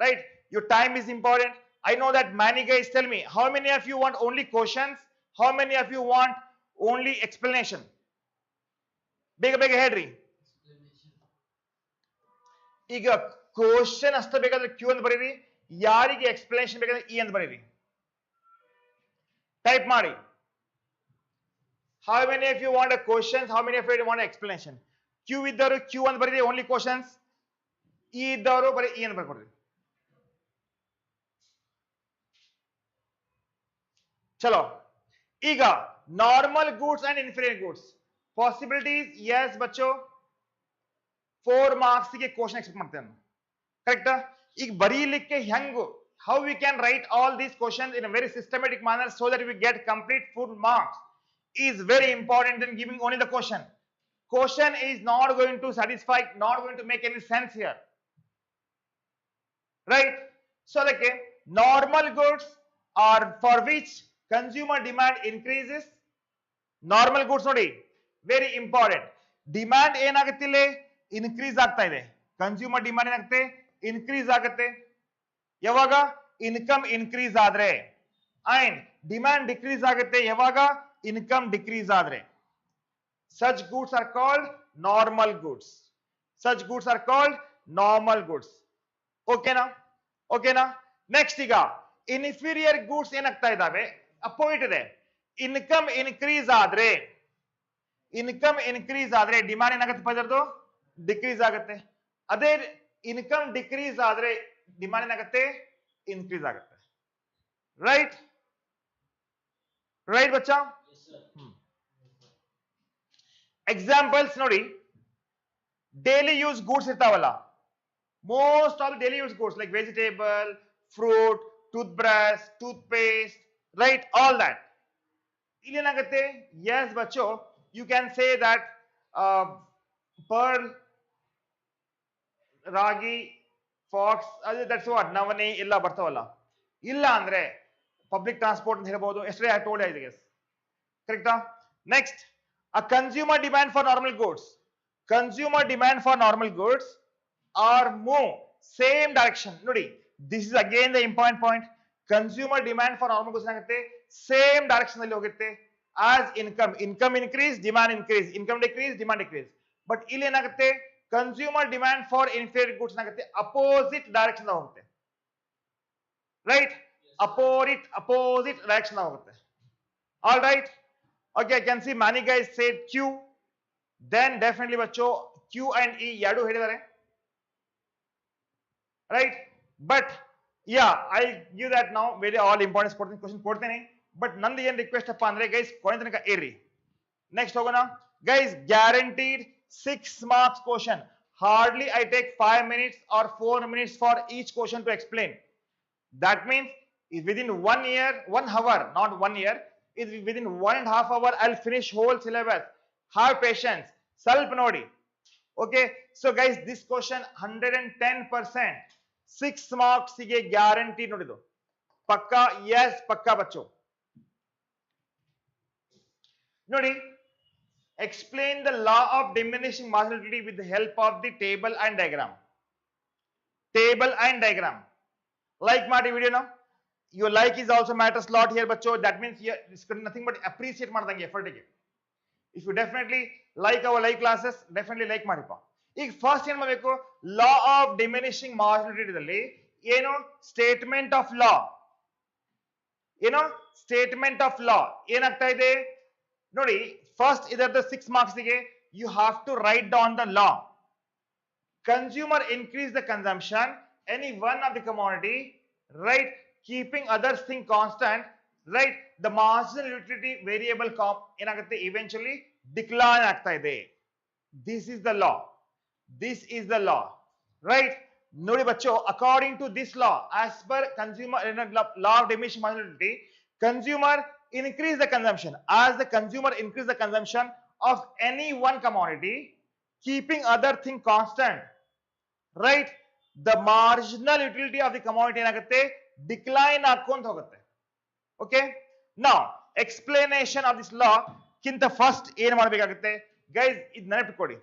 right? Your time is important. I know that many guys tell me, how many of you want only questions, how many of you want only explanation? ಬೇಗ ಹೇಳ್ರಿ. ಈಗ question ಅಷ್ಟೇ ಬೇಕಾದ್ರೆ Q ಅಂತ ಬರೀರಿ, ಯಾರಿಗೆ explanation ಬೇಕಾದ್ರೆ ಇ ಅಂತ ಬರೀರಿ, ಟೈಪ್ ಮಾಡಿ. How many of you want a questions, how many of you want an explanation? Q ಇದ್ದವರು ಕ್ಯೂ ಅಂತ ಬರೀರಿ, ಓನ್ಲಿ ಕ್ವಶನ್ಸ್. ಇ ಇದ್ದವರು ಬರೀ ಇ ಅಂತ ಬರ್ಕೊಡ್ರಿ. ಚಲೋ, ಈಗ normal goods and inferior goods possibilities. Yes ಬಚ್ಚೋ, 4 ಮಾರ್ಕ್ಸ್ ಗೆ ಕ್ವಶನ್ ಎಕ್ಸ್ಪೆಕ್ಟ್ ಮಾಡ್ತೇನೆ, ಕರೆಕ್ಟಾ? ಈಗ ಬರೀಲಿಕ್ಕೆ ಹೆಂಗು, how we can write all these questions in a very systematic manner so that we get complete full marks is very important than giving only the question. Question is not going to satisfy, not going to make any sense here, right? So like normal goods are for which consumer demand increases. Normal goods ನೋಡಿ, very important. Demand ಏನಾಗುತ್ತೆ, ಇಲ್ಲಿ increase ಆಗ್ತಾ ಇದೆ. Consumer demand ಏನಾಗುತ್ತೆ, increase ಆಗುತ್ತೆ. ಯಾವಾಗ income increase ಆದ್ರೆ. And demand decrease ಆಗುತ್ತೆ ಯಾವಾಗ ಇನ್ಕಮ್ ಡಿಕ್ರೀಸ್ ಆದ್ರೆ. such goods are called normal goods. such goods are called normal goods. ಓಕೆನಾ? ನೆಕ್ಸ್ಟ್, ಈಗ ಇನ್ಫೀರಿಯರ್ ಗೂಡ್ಸ್ ಏನಾಗ್ತಾ ಇದಾವೆ, ಅಪೋಸಿಟ್ ಇದೆ. ಇನ್ಕಮ್ ಇನ್ಕ್ರೀಸ್ ಆದ್ರೆ ಡಿಮ್ಯಾಂಡ್ ಏನಾಗುತ್ತೆ, ಪದರದು ಡಿಕ್ರೀಸ್ ಆಗುತ್ತೆ. ಅದೇ ಇನ್ಕಮ್ ಡಿಕ್ರೀಸ್ ಆದ್ರೆ ಡಿಮ್ಯಾಂಡ್ ಏನಾಗುತ್ತೆ, ಇನ್ಕ್ರೀಸ್ ಆಗುತ್ತೆ. ರೈಟ್ ಬಚ್ಚಾ? ಎಕ್ಸಾಂಪಲ್ಸ್ ನೋಡಿ, ಡೈಲಿ ಯೂಸ್ ಗೂಡ್ಸ್ ಇರ್ತಾವಲ್ಲ, most of daily use goods like vegetable, fruit, tooth brush, tooth paste, right, all that. ಇಲ್ಲಿ ಏನಾಗುತ್ತೆ, ಎಸ್ ಬಚ್ಚೋ, you can say that pearl, ragi, fox, ಅದು ದಟ್ಸ್ ವಾಟ್, ನವನಿ ಎಲ್ಲ ಬರ್ತಾವಲ್ಲ. ಇಲ್ಲ ಅಂದ್ರೆ ಪಬ್ಲಿಕ್ ಟ್ರಾನ್ಸ್ಪೋರ್ಟ್ ಅಂತ ಹೇಳ್ಬೋದು. Yesterday I told you guys, ಕರೆಕ್ಟಾ? Next, a consumer demand for normal goods. Consumer demand for normal goods are more same direction ನೋಡಿ. This is again the important point. Consumer demand for normal goods ಏನಾಗುತ್ತೆ, same direction ಅಲ್ಲಿ ಹೋಗುತ್ತೆ. As income increase, demand increase, income decrease, demand decrease. But ಇಲ್ಲಿ ಏನಾಗುತ್ತೆ, consumer demand for inferior goods ಏನಾಗುತ್ತೆ, opposite direction ಹೋಗುತ್ತೆ. Right, opposite direction ಹೋಗುತ್ತೆ. All right, okay, I can see many guys said Q, then definitely bacho Q and E ಎರಡು ಹೇಳಿದ್ದಾರೆ. Right, but yeah, I'll give that now. very all important question ಕೊಡ್ತೀನಿ. But ನಂದು ಏನ್ request ಅಪ್ಪ ಅಂದ್ರೆ guys ಕೊನೆ ತನಕ ಇರ್ರಿ. ನೆಕ್ಸ್ಟ್ ಹೋಗೋಣ guys. Guaranteed 6 marks question. Hardly I take 5 minutes or 4 minutes for each question to explain. That means within 1 year, 1 hour, not 1 year, is within 1.5 hour I'll finish whole syllabus. Have patience, ಸ್ವಲ್ಪ ನೋಡಿ. Okay, so guys, this question 110% 6 marks ಗೆ guarantee ನೋಡಿದು ಪಕ್ಕಾ. yes ಪಕ್ಕಾ ಬಚ್ಚೋ. ನೋಡಿ, explain the law of diminishing marginality with the help of the table and diagram. Table and diagram. Like ಮಾಡಿ video now. Your like is also matters lot here bacho. That means here it's nothing but appreciate ಮಾಡ್ದಂಗೆ effort ಗೆ. If you definitely like our live classes, definitely like ಮಾಡಿಪ್ಪ. ಈಗ first ಏನ್ ಮಾಡಬೇಕು, law of diminishing ಮಾರ್ಜಿನಾಲಿಟಿ ದಲ್ಲಿ ಏನು statement of law, ಏನು statement of law ಏನಾಗ್ತಾ ಇದೆ ನೋಡಿ. ಫಸ್ಟ್ ಇದರ 6 marks ಗೆ you have to write down the law. Consumer increase the consumption any one of the commodity, right, keeping others thing constant, right, the marginal utility variable ಏನಾಗುತ್ತೆ eventually decline ಆಗ್ತಾ ಇದೆ. This is the law. This is the law, right? ನೋಡಿ ಬಚ್ಚೋ, according to this law, as per consumer law of diminishing marginality, consumer increase the consumption. As the consumer increase the consumption of any one commodity, keeping other thing constant, right, the marginal utility of the commodity ಏನಾಗುತ್ತೆ decline ಆಕೊಂತ ಹೋಗುತ್ತೆ. Okay, now explanation of this law ಕಿಂತ first ಏನ್ ಮಾಡಬೇಕಾಗುತ್ತೆ guys, ಇದು ನೆನಪಿಟ್ಕೊಳ್ಳಿ.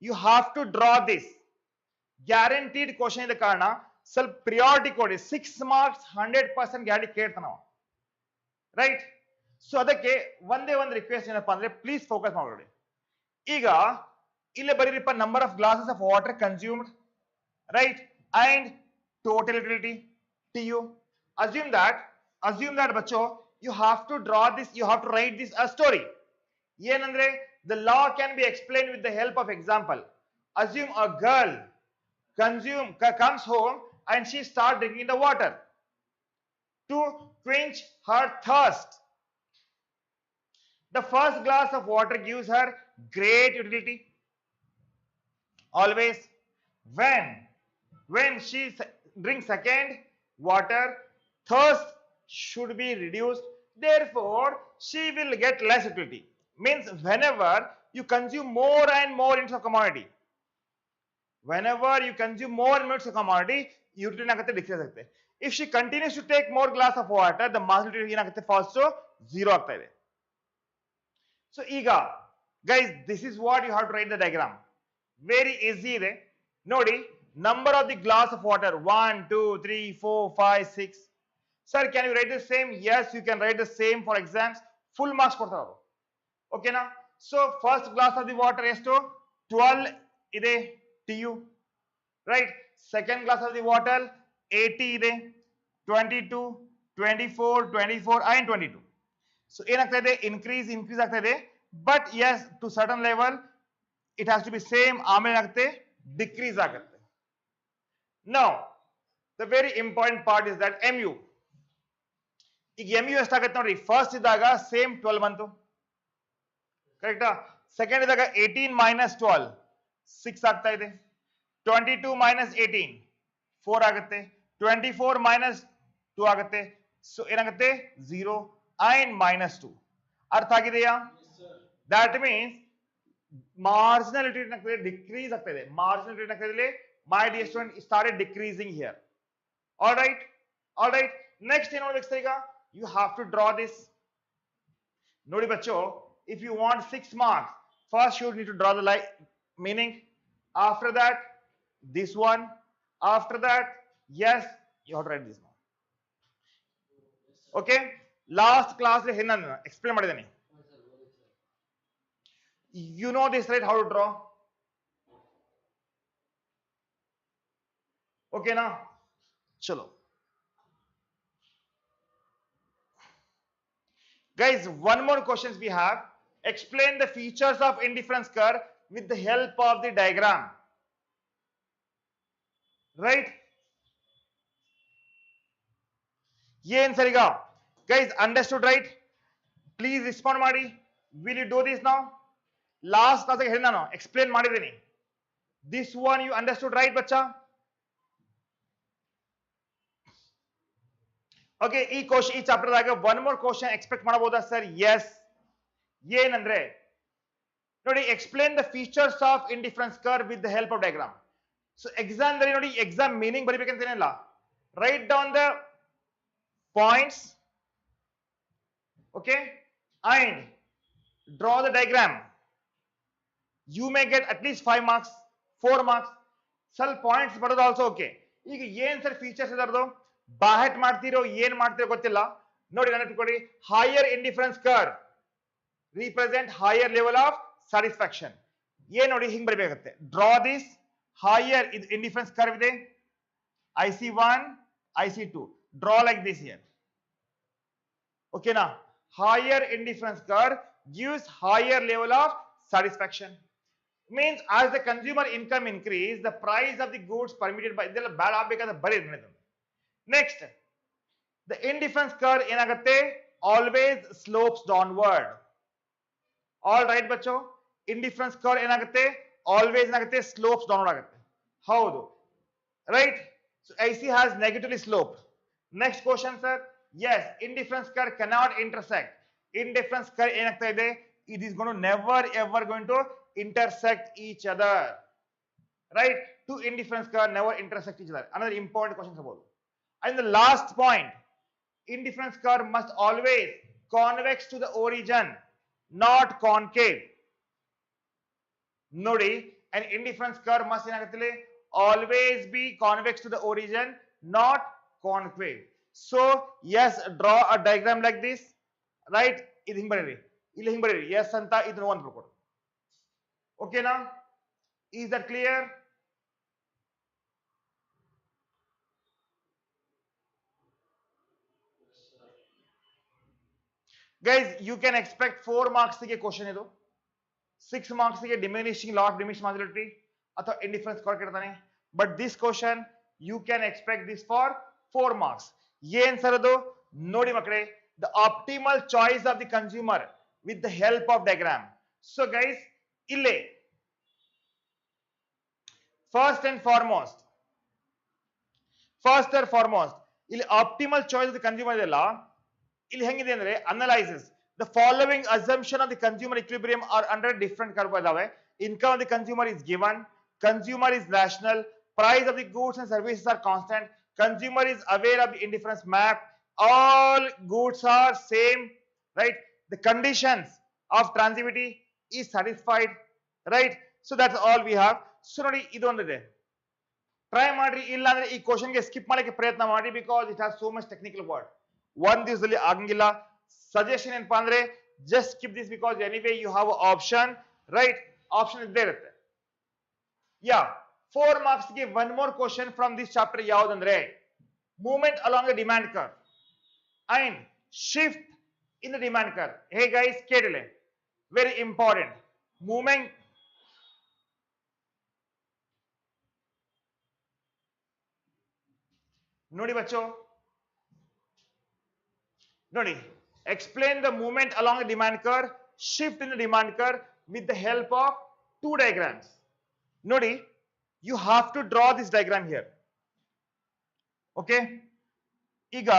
you have to draw this. Guaranteed question ಇದ್ದ ಕಾರಣ ಸ್ವಲ್ಪ priority ಕೊಡಿ. 6 marks 100% ಗ್ಯಾರಂಟಿ ಕೇಳ್ತಾನ, ರೈಟ್. ಸೊ ಅದಕ್ಕೆ ಒಂದೇ ಒಂದು ರಿಕ್ವೆಸ್ಟ್ ಏನಪ್ಪಾ ಅಂದ್ರೆ ಪ್ಲೀಸ್ ಫೋಕಸ್ ಮಾಡಿ. ಈಗ ಇಲ್ಲೇ ಬರೀರಿಪ್ಪ number of glasses of water consumed, right, and total utility TU. assume that bacho, you have to draw this, you have to write this a story. ಏನಂದ್ರೆ the law can be explained with the help of example. Assume a girl comes home and she starts drinking the water to quench her thirst. The first glass of water gives her great utility. Always when she drinks second water, thirst should be reduced, therefore she will get less utility. Means whenever you consume more and more units of commodity, whenever you consume more and more units of commodity, utility ಏನಾಗುತ್ತೆ decrease ಆಗುತ್ತೆ. if she continues to take more glass of water, the marginal utility ಏನಾಗುತ್ತೆ falls to 0 ಆಗ್ತಾ ಇದೆ. so ಈಗ guys, this is what you have to write the diagram. very easy ಇದೆ ನೋಡಿ. number of the glass of water 1 2 3 4 5 6. sir, can you write the same? yes, you can write the same for exams. full marks ಕೊಡ್ತಾರೆ ಅವರು. ಓಕೆನಾ? So first glass of the water ಎಷ್ಟು 12 ಇದೆ TU, right. Second glass of the water 80 ಇದೆ, 22 24 24 and 22. So ಏನಾಗ್ತಾ ಇದೆ increase ಆಗ್ತಾ ಇದೆ. But yes, to certain level it has to be same. ಆಮೇಲೆ ಏನಾಗುತ್ತೆ ಡಿಕ್ರೀಸ್ ಆಗುತ್ತೆ. now the very important part is that MU. ಈಗ MU ಎಷ್ಟಾಗುತ್ತೆ ನೋಡ್ರಿ. ಫಸ್ಟ್ ಇದ್ದಾಗ ಸೇಮ್ 12 ಬಂತು, ಕರೆಕ್ಟಾ? ಸೆಕೆಂಡ್ ಇದ್ದಾಗ 18 minus 12 6 ಆಗ್ತಾ ಇದೆ. 22 minus 18 4 ಆಗುತ್ತೆ. 24 minus 2 ಆಗುತ್ತೆ. ಸೊ ಏನಾಗುತ್ತೆ 0 and minus 2. ಅರ್ಥ ಆಗಿದೆಯಾ? ದಟ್ ಮೀನ್ಸ್ ಮಾರ್ಜಿನಾಲಿಟಿ ಏನಾಗ್ತದೆ ಡಿಕ್ರೀಸ್ ಆಗ್ತಾ ಇದೆ. ಮಾರ್ಜಿನಾಲಿಟಿ ಏನಾಗ್ತಾ ಇದೆ my dear student started decreasing here. all right next ಏನು ಮಾಡಬೇಕು ಸರ್? ಈಗ you have to draw this. ನೋಡಿ ಬಚ್ಚೋ, if you want 6 marks, first you need to draw the line, meaning after that this one, After that, yes, you have to write this now. Okay, last class explain ಮಾಡಿದ್ದೇನೆ. You know this, right? How to draw? Okay na? Chalo. Guys, one more questions we have. Explain the features of indifference curve with the help of the diagram. Right? Yen sariga. Guys, understood, right? Please respond ಮಾಡಿ. Will you do this now? Last class ಗೆ ಹೇಳಿ ನಾನು explain ಮಾಡಿದ್ದೀನಿ. This one you understood, right, bacha? Okay, ಈ question ಈ chapter ದಾಗ one more question expect ಮಾಡಬಹುದಾ sir? Yes. ಏನಂದ್ರೆ ನೋಡಿ, explain the features of indifference curve with the help of diagram. So exam ದಲ್ಲಿ ನೋಡಿ, exam meaning ಬರಿಬೇಕಂತ ಏನಿಲ್ಲ. Write down the points, okay, and draw the diagram. You may get at least 5 marks, 4 marks. ಸ್ವಲ್ಪ points ಬರೋದು also okay. ಈಗ ಏನ್ sir features ಇದರದು? ಬಾಹೆಟ್ ಮಾಡ್ತಿರೋ ಏನ್ ಮಾಡ್ತಿರೋ ಗೊತ್ತಿಲ್ಲ. ನೋಡಿ ನೆನಪಿಟ್ಕೊಳ್ಳಿ, higher indifference curve represent higher level of satisfaction. ಏನ್ ನೋಡಿ ಹಿಂಗ್ ಬರಬೇಕಾಗುತ್ತೆ. Draw this higher indifference curve ಇದೆ, IC1, IC2. Draw like this here. ಓಕೆನಾ? higher indifference curve gives higher level of satisfaction. Means as the consumer income increase, the price of the goods permitted by ಇದೆಲ್ಲ ಬ್ಯಾಡ ಆಗಬೇಕಾದ ಬರೀ. Next, the indifference curve ಏನಾಗುತ್ತೆ? Always slopes downward. All right ಬಚ್ಚೋ, indifference curve ಏನಾಗುತ್ತೆ? Always ಏನಾಗುತ್ತೆ? Slopes downward ಆಗುತ್ತೆ. ಹೌದು, right? So IC has negatively sloped. Next question sir. Yes, indifference curve cannot intersect. Indifference curve ಏನಾಗ್ತಾ ಇದೆ? It is going to never ever going to intersect each other. Right? Two indifference curve never intersect each other. Another important question about. And the last point, indifference curve must always convex to the origin, not concave. Nodi, an indifference curve must always be convex to the origin, not concave. So yes, draw a diagram like this, right? Idu hinge bariri, illi hinge bariri, yes anta idunu one ಬರ್ಕೊಡು. Okay na? Is that clear? Guys, you can expect 4 marks ಗೆ question ಇದು. 6 marks ಗೆ diminishing law of diminishing marginality ಅಥವಾ indifference curve ಕೇಳ್ತಾನೆ. But this question you can expect this for 4 marks. ಏನ್ sir ಅದು? ನೋಡಿ ಮಕ್ಕಳೇ, the optimal choice of the consumer with the help of diagram. So guys, ಇಲ್ಲೇ first and foremost ಇಲ್ಲಿ optimal choice of the consumer ಇದೆಲ್ಲ ಇಲ್ಲಿ ಹೆಂಗಿದೆ ಅಂದ್ರೆ, analyzes the following assumption of the consumer equilibrium are under different curve ಇದಾವೆ. Income of the consumer is given, consumer is rational, price of the goods and services are constant, consumer is aware of the indifference map, all goods are same, right? The conditions of transitivity is satisfied, right? So that's all we have. So ನೋಡಿ, ಇದು ಒಂದಿದೆ, try ಮಾಡ್ರಿ. ಇಲ್ಲ ಅಂದ್ರೆ ಈ question ಗೆ skip ಮಾಡಕ್ಕೆ ಪ್ರಯತ್ನ ಮಾಡಿ, because it has so much technical word. ಒಂದ್ ದಿವಸದಲ್ಲಿ ಆಗಂಗಿಲ್ಲ. ಸಜೆಷನ್ ಏನಪ್ಪಾ ಅಂದ್ರೆ, just skip this because anyway you have option, right? Option ಇದ್ದೇ ಇರುತ್ತೆ. ಯಾ 4 marks ಗೆ one more question from this chapter ಯಾವ್ದಂದ್ರೆ, movement along the demand curve and shift in the demand curve. Hey guys, ಕೇಳಿಲೆ, very important. Movement ನೋಡಿ ಬಚ್ಚೋ, ನೋಡಿ, explain the movement along the demand curve, shift in the demand curve with the help of 2 diagrams. ನೋಡಿ, you have to draw this diagram here. Okay, ಈಗ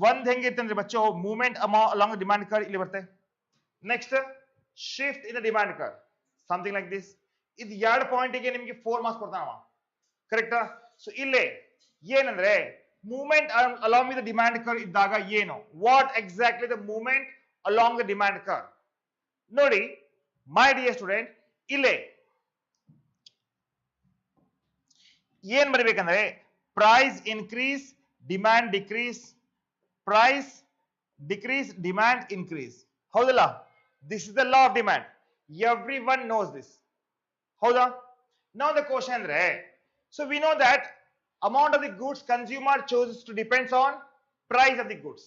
ಒಂದ್ ಹೆಂಗಿರುತ್ತೆ ಅಂದ್ರೆ ಬಚ್ಚೋ, movement along the demand curve ಇಲ್ಲಿ ಬರುತ್ತೆ. Next, shift in the demand curve, something like this. ಇದು 2 point ಗೆ ನಿಮಗೆ 4 marks ಕೊಡ್ತಾನವ, ಕರೆಕ್ಟಾ? ಸೊ ಇಲ್ಲೇ ಏನಂದ್ರೆ, movement along with the demand curve ಇದ್ದಾಗ ಏನು, what exactly the movement along the demand curve. ನೋಡಿ my dear student, ಇಲ್ಲೇ ಏನ್ ಬರಬೇಕಂದ್ರೆ price increase demand decrease, price decrease demand increase. ಹೌದಲ್ಲ? This is the law of demand. Every one knows this. ಹೌದಾ? Now the question ಅಂದ್ರೆ, so we know that amount of the goods consumer chooses to depends on price of the goods.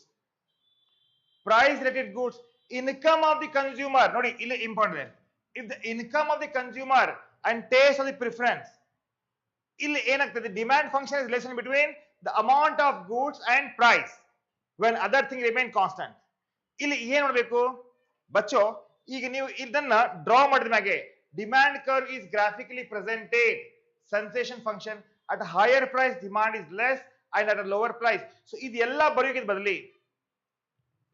Price related goods, income of the consumer, nodi illi important. If the income of the consumer and taste of the preference, illi enagtade, demand function is relation between the amount of goods and price when other things remain constant. Illi ಏನು ನೋಡಬೇಕು ಬಚ್ಚೋ, ಈಗ ನೀವು ಇದನ್ನ draw ಮಾಡಿದ ಮ್ಯಾಗೆ demand curve is graphically presented, sensation function at a higher price demand is less and at a lower price. So ಇದೆಲ್ಲ ಬರೆಯೋಕೆ ಬದಲಿ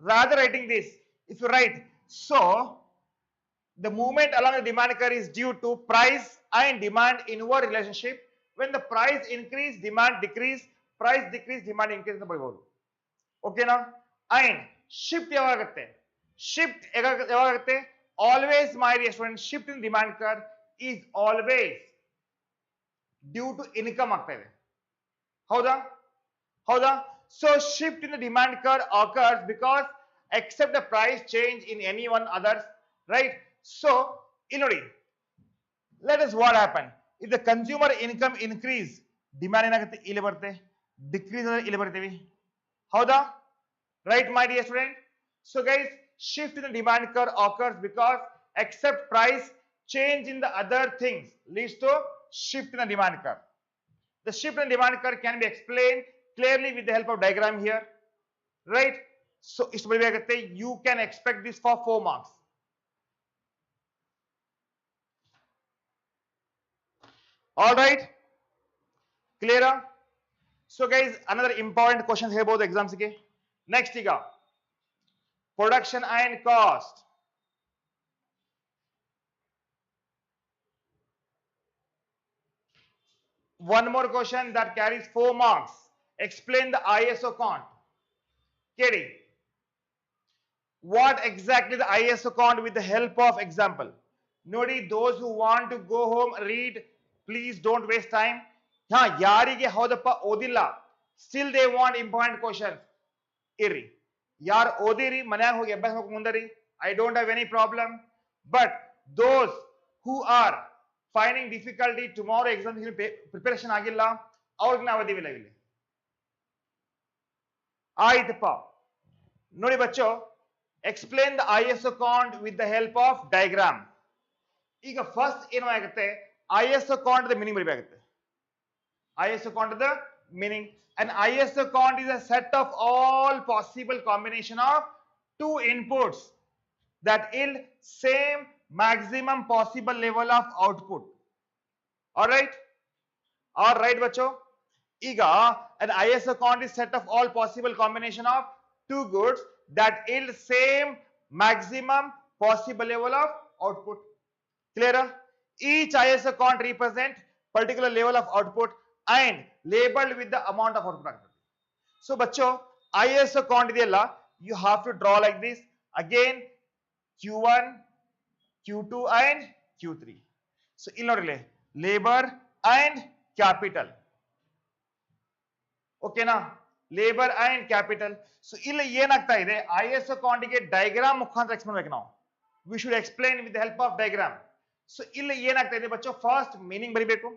rather writing this, if you write, so the movement along the demand curve is due to price and demand inward relationship. When the price increase demand decrease, price decrease demand increase ಅಂತ ಬರೆಯಬಹುದು. ಓಕೆನಾ? and shift ಯಾವಾಗುತ್ತೆ? shift ಯಾವಾಗುತ್ತೆ? always my dear student, shift in demand curve is always due to income ಆಗ್ತಾ ಇದೆ. ಹೌದಾ? ಹೌದಾ? So shift in the demand curve occurs because except the price change in any one others, right? So ಇಲ್ಲಿ ನೋಡಿ, let us what happen if the consumer income increase, demand ಏನಾಗುತ್ತೆ? ಇಲ್ಲಿ ಬರುತ್ತೆ. Decrease ಅಂದ್ರೆ ಇಲ್ಲಿ ಬರ್ತೀವಿ. ಹೌದಾ? right my dear student? So guys, shift in the demand curve occurs because except price change in the other things leads to shift in the demand curve. The shift in demand curve can be explained clearly with the help of diagram here, right? So you can expect this for 4 marks. All right, clear? So guys, another important question here about the exams. Okay, next iga production and cost. One more question that carries 4 marks. Explain the Isoquant. Katie, what exactly the Isoquant with the help of example? Nodi, those who want to go home read, please don't waste time. Ha, yarige hodappa odilla, still they want important questions. Irri, yar odiri manayag hogi abbas maku mundari, I don't have any problem. But those who are finding difficulty tomorrow exam preparation agilla, ಅವ್ರಿಗೆ ನಾವು ಓದಿವಿಲ್ಲ ಇಲ್ಲಿ. ಆಯ್ತಪ್ಪ ನೋಡಿ ಬಚ್ಚೋ, explain the Isoquant with the help of diagram. ಈಗ first ಏನು ಆಗುತ್ತೆ? Isoquant ದ ಮೀನಿಂಗ್ ಬರಬೇಕಾಗುತ್ತೆ. Isoquant ದ meaning, and Isoquant is a set of all possible combination of two inputs that yield same maximum possible level of output. All right bacho. Iga an Isoquant is set of all possible combination of two goods that yield same maximum possible level of output. Clear? Each Isoquant represent particular level of output and labeled with the amount of output. So bacho, Isoquant idella, you have to draw like this. Again, Q1, Q2 and Q3. So ಇಲ್ಲಿ ನೋಡ್ರಿ, labor and capital. ಓಕೆನಾ? Labour and capital. So ಇಲ್ಲಿ ಏನಾಗ್ತಾ ಇದೆ, Isoquant ಗೆ diagram ಮುಖಾಂತರ explain ಮಾಡಬೇಕು ನಾವು. We should explain with the help of diagram. So ಇಲ್ಲಿ ಏನಾಗ್ತಾ ಇದೆ ಬಚ್ಚೋ, ಫಸ್ಟ್ ಮೀನಿಂಗ್ ಬರಿಬೇಕು,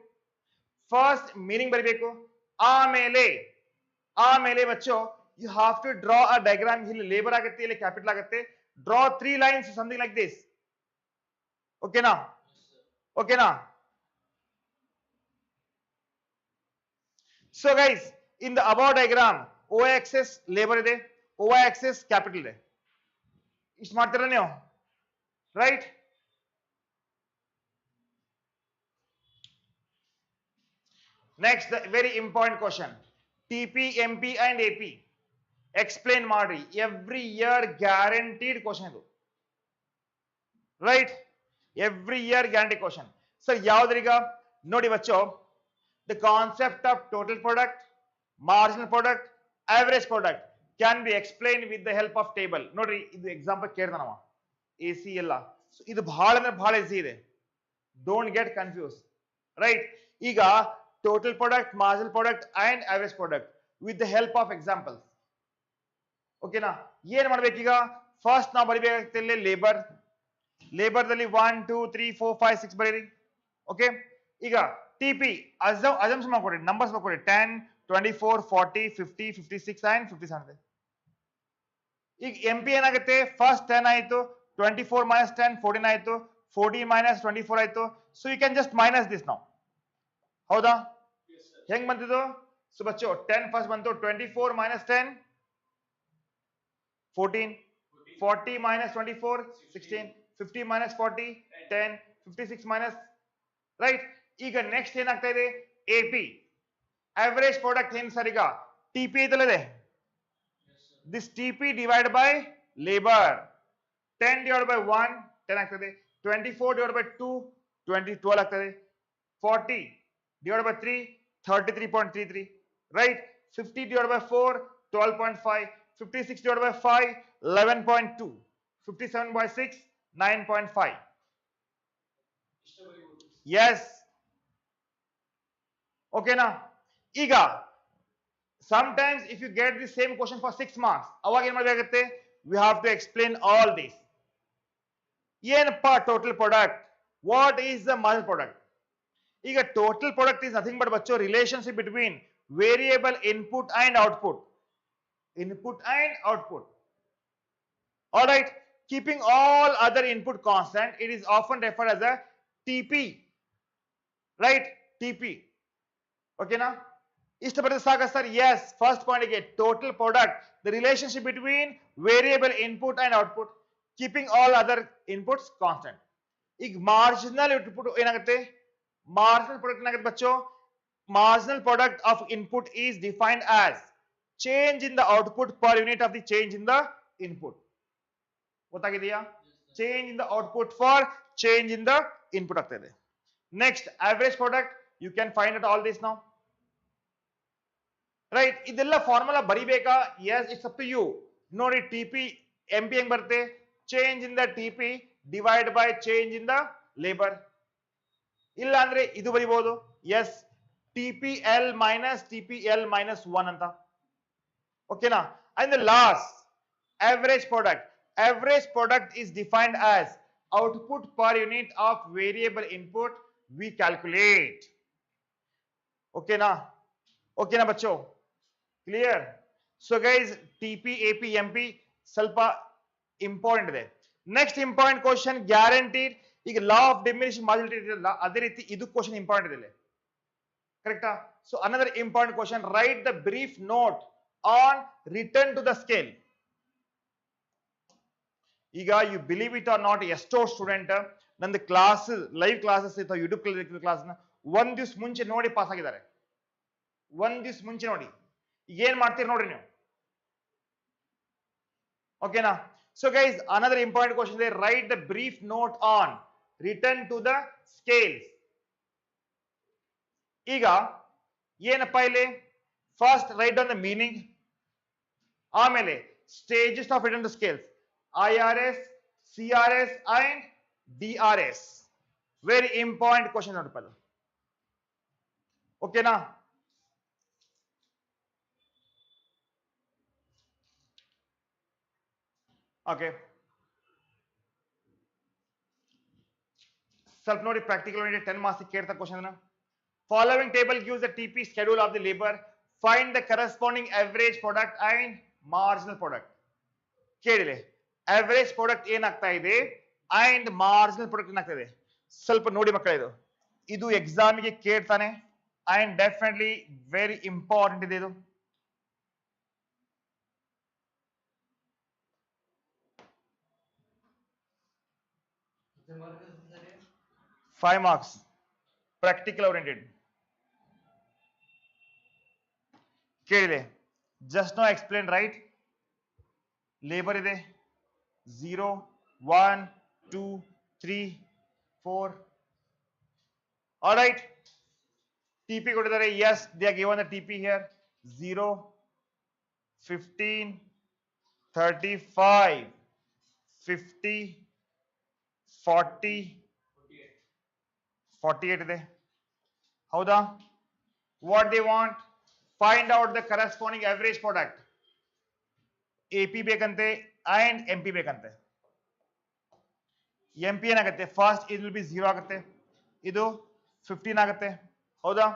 ಆಮೇಲೆ ಬಚ್ಚೋ you have to draw a diagram. ಇಲ್ಲಿ ಲೇಬರ್ ಆಗುತ್ತೆ, ಇಲ್ಲಿ ಕ್ಯಾಪಿಟಲ್ ಆಗುತ್ತೆ. Draw 3 lines something like this. ಓಕೆನಾ? So guys, in the above diagram, y axis labor ಇದೆ, y axis capital ಇದೆ. ಇಷ್ಟು ಮಾಡ್ತೀರಾ ನೀವು, right? Next, the very important question, TP, MP and AP. Explain ಮಾಡ್ರಿ. Every year guaranteed question ಇದು, right? Every year guaranteed question. Sir, ಯಾವ್ದ್ರೀಗ ನೋಡಿ ಬಚ್ಚೋ, the concept of total product, marginal product, average product can be explained with the help of table. ನೋಡ್ರಿ, ಇದು example ಕೇಳ್ತಾನವ, AC ಎಲ್ಲ. ಇದು ಬಹಳ ಅಂದ್ರೆ ಬಹಳ ಈಸಿ ಇದೆ, ಡೋಂಟ್ ಗೆಟ್ ಕನ್ಫ್ಯೂಸ್, ರೈಟ್? ಈಗ total product, marginal product and average product with the help of examples. ಓಕೆನಾ? ಏನ್ ಮಾಡ್ಬೇಕೀಗ? ಫಸ್ಟ್ ನಾವು ಬರಿಬೇಕಾಗುತ್ತೆ ಇಲ್ಲಿ ಲೇಬರ್ ದಲ್ಲಿ 1 2 3 4 5 6 ಬರೀರಿ. ಓಕೆ, ಈಗ ಟಿಪಿ ಅಸಂಪ್ಷನ್ ಮಾಡ್ಕೊಡಿ, ನಂಬರ್ಸ್ ಮಾಡ್ಕೊಡಿ 10 24 40 50 56 and 57. ಈಗ ಎಂ ಪಿ ಏನಾಗುತ್ತೆ? ಫಸ್ಟ್ 10 ಆಯ್ತು, 24 minus 10 14 ಆಯ್ತು, 14 minus 24 ಆಯ್ತು. So you can just minus this ನಾವು. ಹೌದಾ? ಹೆಂಗ್ ಬಂತಿದ್ದು? ಸೊ ಬಚ್ಚೋ 10 ಫಸ್ಟ್ ಬಂತು, 24 minus 10 14, 40 minus 24 16, 50 minus 40 10, 56 minus, right? ಈಗ ನೆಕ್ಸ್ಟ್ ಏನಾಗ್ತಾ ಇದೆ? ಎಪಿ average product ಏನು ಸರ್? ಈಗ ಟಿಪಿ ಇದಲ್ಲದೆ this TP divided by labor, 10 divided by 1 10 ಆಗ್ತದೆ, 24 divided by 2 12 ಆಗ್ತದೆ, 40 divided by 3 33.33, right? 50 divided by 4 12.5, 56 divided by 5 11.2, 57 by 6 9.5. yes, okay na? ಈಗ sometimes if you get the same question for 6 marks, ಅವಾಗ ಏನು ಮಾಡಬೇಕಾಗುತ್ತೆ? we have to explain all this. ಏನಪ್ಪ total product? what is the marginal product? ಈಗ total product is nothing but ಬಚ್ಚೋ relationship between variable input and output. All right, keeping all other input constant, it is often referred as a TP, right? TP. okay na? ಇಷ್ಟ ಬರ್ತದೆ ಸಾಕ sir? yes, first point ಗೆ total product, the relationship between variable input and output, keeping all other inputs constant. ಈಗ marginal output ಏನಾಗುತ್ತೆ? marginal product ಏನಾಗುತ್ತೆ ಬಚ್ಚೋ? marginal product of input is defined as change in the output per unit of the change in the input. ಗೊತ್ತಾಗಿದೆಯಾ? change in the output for change in the input ಆಗ್ತದೆ. next, average product, you can find out all this now, right? ಇದೆಲ್ಲ formula ಬರಿಬೇಕಾ? yes, it's up to you. ನೋಡಿ TP MP ಹೆಂಗ್ ಬರುತ್ತೆ? change in the TP divided by change in the labor. ಇಲ್ಲ ಅಂದ್ರೆ ಇದು ಬರಿಬಹುದು, yes, TPL minus TPL minus 1 ಅಂತ. ಓಕೆನಾ? and the last, average product is defined as output per unit of variable input we calculate. ಓಕೆನಾ ಬಚ್ಚೋ? Clear? So guys, TP AP MP ಸ್ವಲ್ಪ important ಇದೆ. Next important question guaranteed. ಈಗ law of diminishing ಮಾರ್ಜಿನಾಲಿಟಿ ಇದೆಯಲ್ಲ, ಅದೇ ರೀತಿ ಇದು ಕ್ವಶನ್ ಇಂಪಾರ್ಟೆಂಟ್ ಇದೆ, ಕರೆಕ್ಟಾ? So another important question, write the brief note on return to the scale. ಈಗ you believe it or not, ಎಷ್ಟೋ ಸ್ಟೂಡೆಂಟ್ ನಂದು ಕ್ಲಾಸ್ ಲೈವ್ ಕ್ಲಾಸಸ್ ಇತ್ತು, ಯೂಟ್ಯೂಬ್ ಕ್ಲಾಸ್ ಒಂದ್ ದಿವ್ಸ ಮುಂಚೆ ನೋಡಿ ಪಾಸ್ ಆಗಿದ್ದಾರೆ. ಒಂದ್ ದಿವ್ಸ ಮುಂಚೆ ನೋಡಿ. ಈಗ ಏನ್ ಮಾಡ್ತೀರಿ ನೋಡ್ರಿ ನೀವು. ಓಕೆನಾ? So guys, another important question ಇದೆ, write the brief note on return to the scales. ಈಗ ಏನಪ್ಪಾ ಇಲ್ಲಿ? First write on the meaning, ಆಮೇಲೆ stages of return to scales, IRS, CRS and DRS. Very important question ನೋಡಪ್ಪ ಅದು. ಓಕೆನಾ? Okay, ಸ್ವಲ್ಪ ನೋಡಿ, ಪ್ರಾಕ್ಟಿಕಲ್ 10 ಮಾರ್ಕ್ಸ್ ಕೇಳ್ತಾ question. Following table gives the TP schedule of the labor. Find the corresponding average product and marginal product. ಕೇಳಿದೆ, average product ಏನಾಗ್ತಾ ಇದೆ and marginal product ಏನಾಗ್ತಾ ಇದೆ? ಸ್ವಲ್ಪ ನೋಡಿ ಮಕ್ಕಳೇ, ಇದು ಎಕ್ಸಾಮಿಗೆ ಕೇಳ್ತಾನೆ and definitely very important ಇದೆ ಇದು. Five marks, practical oriented. ಕೇಳಿದೆ, just now explain, right? Labour ಇದೆ 0 1 2 3 4. all right, TP ಕೊಟ್ಟಿದ್ದಾರೆ. yes, they are given the TP here, 0 15 35 50 40 48 ಇದೆ. ಹೌದಾ? what they want, find out the corresponding average product. AP ಬೇಕಂತೆ and MP ಬೇಕಂತೆ. MP ಏನಾಗುತ್ತೆ, first it will be 0 ಆಗುತ್ತೆ, ಇದು 15 ಆಗುತ್ತೆ, ಹೌದಾ?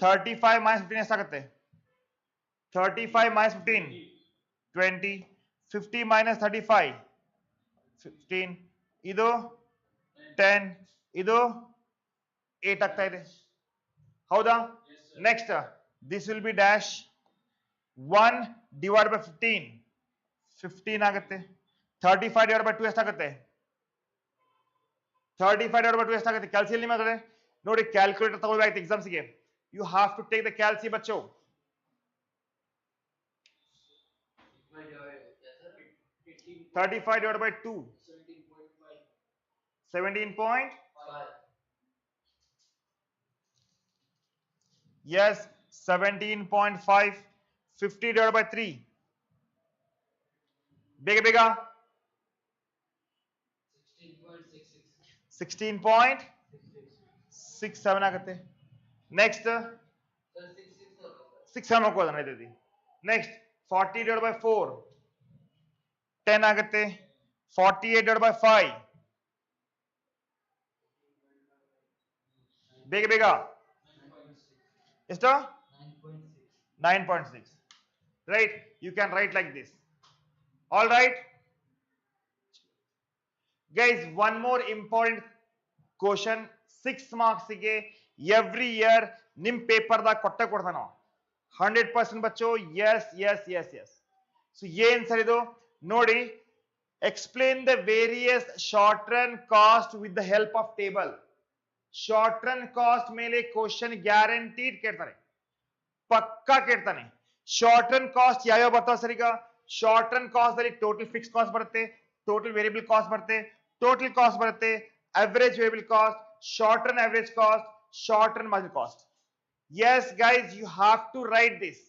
35 minus 15 ಎಷ್ಟಾಗುತ್ತೆ? 35 minus 15 20, 50 minus 35 15, ಇದು 10, ಇದು 8 ಆಗ್ತಾ ಇದೆ, ಹೌದಾ? Next this will be dash 1 divided by 15 15 ಆಗುತ್ತೆ. 35 divided by 2 ಎಷ್ಟಾಗುತ್ತೆ? 35 divided by 2 ಎಷ್ಟಾಗುತ್ತೆ? ಕ್ಯಾಲ್ಸಿಯಲ್ಲಿ ನಿಮಗೆ ನೋಡಿ, ಕ್ಯಾಲ್ಕುಲೇಟರ್ ತಗೊಳ್ಬೇಕಾಯ್ತು ಎಕ್ಸಾಮ್ಸ್ಗೆ. You have to take the calci ಬಚ್ಚೋ. 35 divided by 2 17. Yes, 17.5. 50 divided by 3 ಬೇಗ 16.67 ಆಗುತ್ತೆ. ನೆಕ್ಸ್ಟ್ 6 ಹಾಕೋದ ನಡೀತೈತಿ. ನೆಕ್ಸ್ಟ್ 40 divided by 4 10 ಆಗುತ್ತೆ. 48 divided by 5 ಬೇಗ ಎಷ್ಟು? 9.6. right? You can write like this. All right guys, one more important question, 6 marks ಗೆ every year ನಿಮ್ paper ದಾಗ ಕೊಡ್ತಾನ 100% ಬಚ್ಚೋ. yes. So ಏನ್ ಸರ್ ಇದು ನೋಡಿ, explain the various short run cost with the help of table. Short run cost ಮೇಲೆ question guaranteed ಕೇಳ್ತಾನೆ, ಪಕ್ಕಾ ಕೇಳ್ತಾನೆ. ಶಾರ್ಟ್ ರನ್ ಕಾಸ್ಟ್ ಯಾವ್ಯಾವ ಬರ್ತಾವ ಸರ್? ಈಗ ಶಾರ್ಟ್ ರನ್ ಕಾಸ್ಟ್ ಅಲ್ಲಿ ಟೋಟಲ್ ಫಿಕ್ಸ್ ಕಾಸ್ಟ್ ಬರುತ್ತೆ, ಟೋಟಲ್ ವೇರಿಯಬಲ್ ಕಾಸ್ಟ್ ಬರುತ್ತೆ, ಟೋಟಲ್ ಕಾಸ್ಟ್ ಬರುತ್ತೆ, average variable cost, short run average cost, short run marginal cost. Yes guys, you have to write this.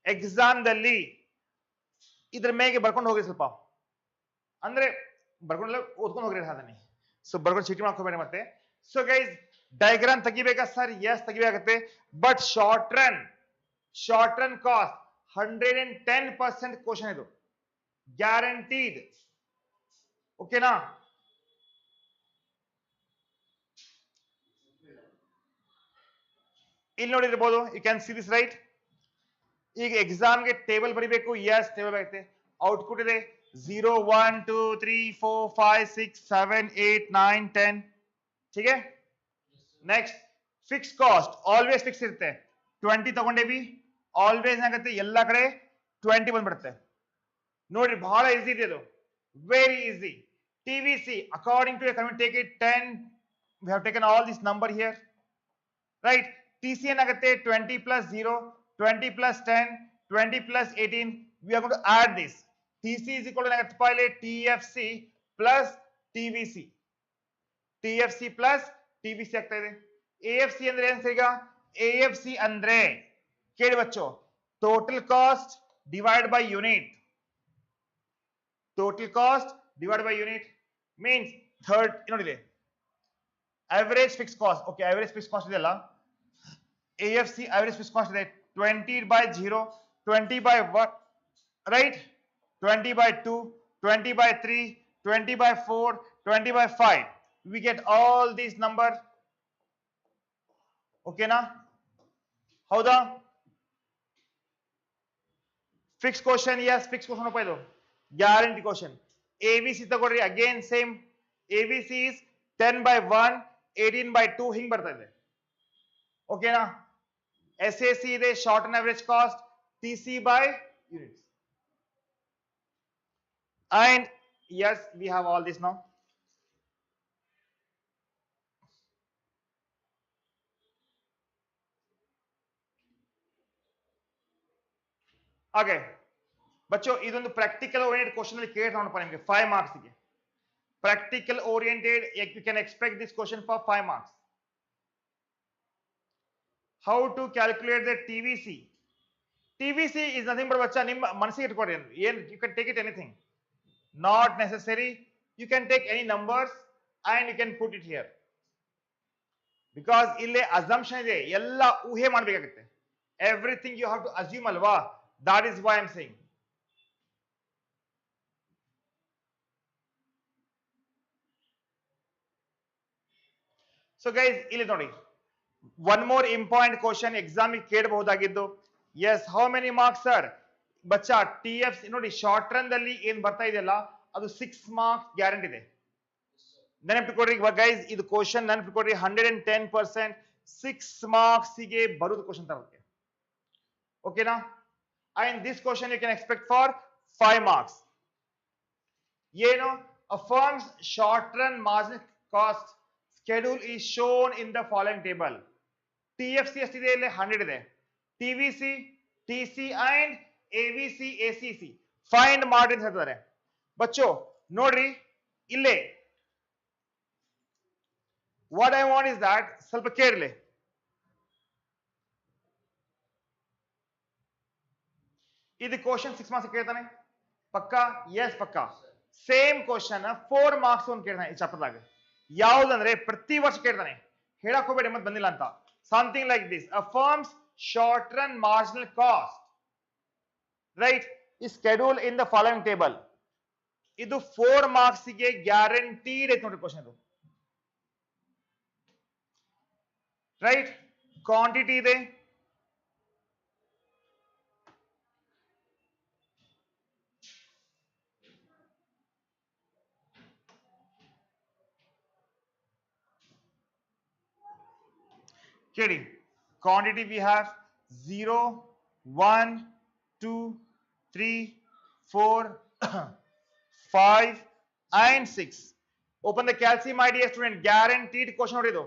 Exam ದಲ್ಲಿ ಇದ್ರ ಮೇಲೆ ಬರ್ಕೊಂಡು ಹೋಗಿ, ಸ್ವಲ್ಪ ಅಂದ್ರೆ ಬರ್ಕೊಂಡೆಲ್ಲ ಓದ್ಕೊಂಡು ಹೋಗ್ರಿ ಅದನ್ನೇ. ಸೊ ಬರ್ಕೊಂಡು ಚೀಟಿ ಮಾಡ್ಕೋಬೇಡಿ ಮತ್ತೆ. ಸೊ ಗೈಸ್, ಡಯಾಗ್ರಾಮ್ ತೆಗಿಬೇಕಾ ಸರ್? ಎಸ್ ತೆಗಿಬೇಕಾಗತ್ತೆ. But short run cost 110% question ಇದು, ಗ್ಯಾರಂಟೀಡ್. ಓಕೆನಾ? ಇಲ್ಲಿ ನೋಡಿರ್ಬೋದು, you can see this right. ಈಗ ಎಕ್ಸಾಮ್ಗೆ ಟೇಬಲ್ ಬರಿಬೇಕು. ಎಸ್ ಟೇಬಲ್ ಬರುತ್ತೆ. ಔಟ್ಪುಟ್ ಇದೆ 0 1 2 3 4 5 6 7 8 9 10. ठीक है? Next fix cost always fix ಇರುತ್ತೆ. 20 ತಗೊಂಡೇವಿ, ಆಲ್ವೇಸ್ ಏನಾಗುತ್ತೆ ಎಲ್ಲ ಕಡೆ 20 ಬಂದ್ಬಿಡುತ್ತೆ. ನೋಡಿ ಬಹಳ ಈಸಿ ಇದೆ ಅದು, very easy. TVC according to take it 10, we have taken all this number here, right? TC ಏನಾಗುತ್ತೆ 20 plus 0, 20 plus 10, 20 plus 18. we are going to add this. TC is equal to ಏನಾಗುತ್ತೆ ಇಲ್ಲಿ TFC plus TVC, TFC plus TVC ಆಗ್ತಾ ಇದೆ. AFC ಅಂದ್ರೆ ಏನ್ sir? ಈಗ AFC ಅಂದ್ರೆ ಕೇಳಿ ಬಚ್ಚೋ, total cost divide by unit. Total cost divide by unit means third ನೋಡಿದೆ average fix cost. Okay, average fix cost ಇದೆಯಲ್ಲ, ಎಎಫ್ಸಿ ಅವರೇಜ್ ಫಿಕ್ಸ್ ಕಾಸ್ಟ್ ಇದೆ 20 by 0, 20 by 1, right? 20 by 2, 20 by 3, 20 by 4, 20 by 5. We get all these numbers. Okay na? ಹೌದಾ? Fix question, yes fix question ಅಪ್ಪ ಇದು, guarantee question. ABC ತಗೊಳ್ರಿ, again same. ABC is 10 by 1, 18 by 2 ಹಿಂಗ್ ಬರ್ತಾ ಇದೆ. ಓಕೆನಾ? SAC ಇದೆ short and average cost, TC by units. And yes, we have all this now. ಹಾಗೆ ಬಚ್ಚೋ, ಇದೊಂದು ಪ್ರಾಕ್ಟಿಕಲ್ ಓರಿಯೆಂಟೆಡ್ ಕ್ವಶನ್ ಅಲ್ಲಿ ಕೇಳ್ತಾ ನೋಡಪ್ಪ ನಿಮಗೆ 5 marks ಗೆ. Practical oriented, you can expect this question for 5 marks. How to calculate the TVC? TVC is nothing but ಬಚ್ಚಾ, ನಿಮ್ಮ ಮನಸ್ಸಿಗೆ ಇಟ್ಕೊಡಿ. ಏನ್ you can take it anything, not necessary. You can take any numbers and you can put it here. Because ಇಲ್ಲಿ assumption ಇದೆ, ಎಲ್ಲ ಊಹೆ ಮಾಡಬೇಕಾಗುತ್ತೆ. Everything you have to assume ಅಲ್ವಾ, that is why I am saying. So guys ಇಲ್ಲಿ ನೋಡಿ, one more important question exam ಕೇಳಬಹುದಾಗಿದ್ದು. Yes, how many marks sir? ಬಚ್ಚಾ ಟಿ ಎಫ್ ನೋಡಿ, ಶಾರ್ಟ್ ರನ್ ದಲ್ಲಿ ಏನ್ ಬರ್ತಾ ಇದೆಯಲ್ಲ ಅದು 6 ಮಾರ್ಕ್ಸ್ ಗ್ಯಾರಂಟಿ ಇದೆ. ನೆನಪಿಟ್ಕೊಡ್ರಿ ಗೈಸ್, ಇದು ಕ್ವಶನ್ ನೆನಪಿಟ್ಕೊಡ್ರಿ, 110% 6 ಮಾರ್ಕ್ಸ್ ಗೆ ಬರುವುದು ಕ್ವಶನ್ ತರಕ್ಕೆ. ಓಕೆನಾ? And this question you can expect for 5 marks. ಏನು? A firms short run marginal cost schedule is shown in the following table. TFC ಎಷ್ಟಿದೆ? ಇಲ್ಲಿ 100 ಇದೆ. TVC, TC and AVC, ACC find ಮಾಡಿ ಅಂತ ಹೇಳ್ತಾರೆ. ಬಚ್ಚೋ ನೋಡ್ರಿ ಇಲ್ಲೇ, what I want is that, ಸ್ವಲ್ಪ ಕೇಳಲಿ. ಇದು ಕ್ವಶನ್ 6 ಮಾರ್ಕ್ಸ್ ಕೇಳ್ತಾನೆ ಪಕ್ಕಾ? ಎಸ್ ಪಕ್ಕಾ. ಸೇಮ್ ಕ್ವಶನ್ 4 ಮಾರ್ಕ್ಸ್ ಒಂದು ಕೇಳ್ತಾನೆ ಈ ಚಾಪ್ಟರ್ದಾಗ. ಯಾವ್ದಂದ್ರೆ ಪ್ರತಿ ವರ್ಷ ಕೇಳ್ತಾನೆ, ಹೇಳಕ್ ಹೋಗ್ಬೇಡಿ ಮತ್ತೆ ಬಂದಿಲ್ಲ ಅಂತ. Something like this, a firms short run marginal cost right is schedule in the following table. ಇದು 4 ಮಾರ್ಕ್ಸ್ ಗೆ ಗ್ಯಾರಂಟೀಡ್ ಐತೆ ನೋಡ್ರಿ ಕ್ವಶನ್. ಇದು ರೈಟ್, ಕ್ವಾಂಟಿಟಿ ಇದೆ, ಕೇಳಿ quantity we have 0, 1, 2, 3, 4, 5 and 6. Open the calcium idea student, guaranteed question ನೋಡಿದು.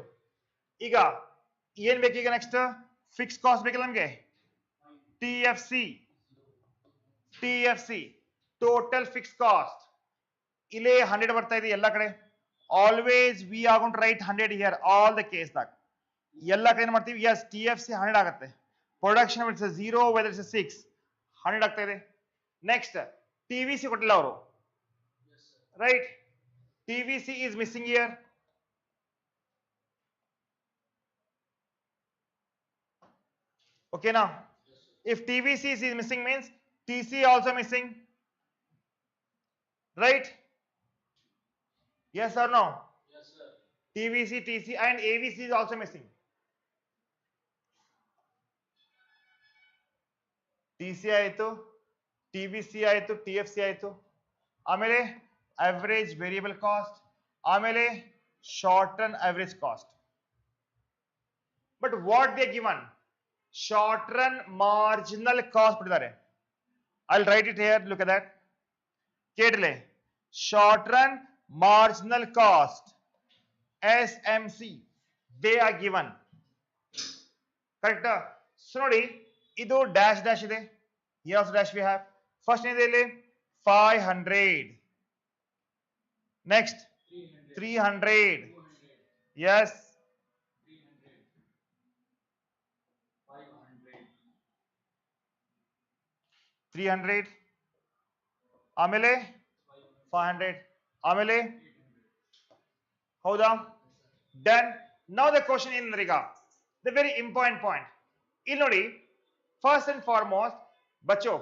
ಈಗ ಏನ್ ಬೇಕು ಈಗ ನೆಕ್ಸ್ಟ್? ಫಿಕ್ಸ್ ಕಾಸ್ಟ್ ಬೇಕಲ್ಲ ನಮಗೆ. TFC ಟೋಟಲ್ ಫಿಕ್ಸ್ ಕಾಸ್ಟ್ ಇಲ್ಲೇ 100 ಬರ್ತಾ ಇದೆ ಎಲ್ಲ ಕಡೆ. Always we are going to write 100 here all the case ದಾಗ. ಎಲ್ಲ ಕಡೆ ಏನ್ ಮಾಡ್ತೀವಿ? ಎಸ್, TFC 100 ಆಗುತ್ತೆ. ಪ್ರೊಡಕ್ಷನ್ ಇಟ್ಸ್ 0 ವೆದರ್ ಇಟ್ಸ್ 6 100 ಆಗ್ತಾ ಇದೆ. ನೆಕ್ಸ್ಟ್ TVC ಕೊಟ್ಟಿಲ್ಲ ಅವರು, right? TVC is missing here. Okay now, if TVC is missing means TC also missing, right? Yes or no? Yes sir. TVC, TC and AVC is also missing. TC ಆಯಿತು, TVC ಆಯಿತು, TFC ಆಯಿತು, ಆಮೇಲೆ average variable cost, ಆಮೇಲೆ short run average cost. But what they given? Short run marginal cost ಬಿಟ್ಟಿದ್ದಾರೆ. I'll write it here, look at that. ಕೇಳಲೆ, short run marginal cost SMC they are given. Correct? So ನೋಡಿ, ಇದು dash dash ಇದೆ, here also dash we have. First ಏನಿದೆ ಇಲ್ಲಿ? 500. Next 300. Yes, 300 ಆಮೇಲೆ 500 ಆಮೇಲೆ, ಹೌದಾ? Done. Now the question ಏನ್ ಈಗ ದ ವೆರಿ ಇಂಪಾರ್ಟೆಂಟ್ ಪಾಯಿಂಟ್ ಇಲ್ಲಿ ನೋಡಿ. ಫಸ್ಟ್ ಅಂಡ್ ಫಾರ್ಮೋಸ್ಟ್ ಬಚ್ಚೋ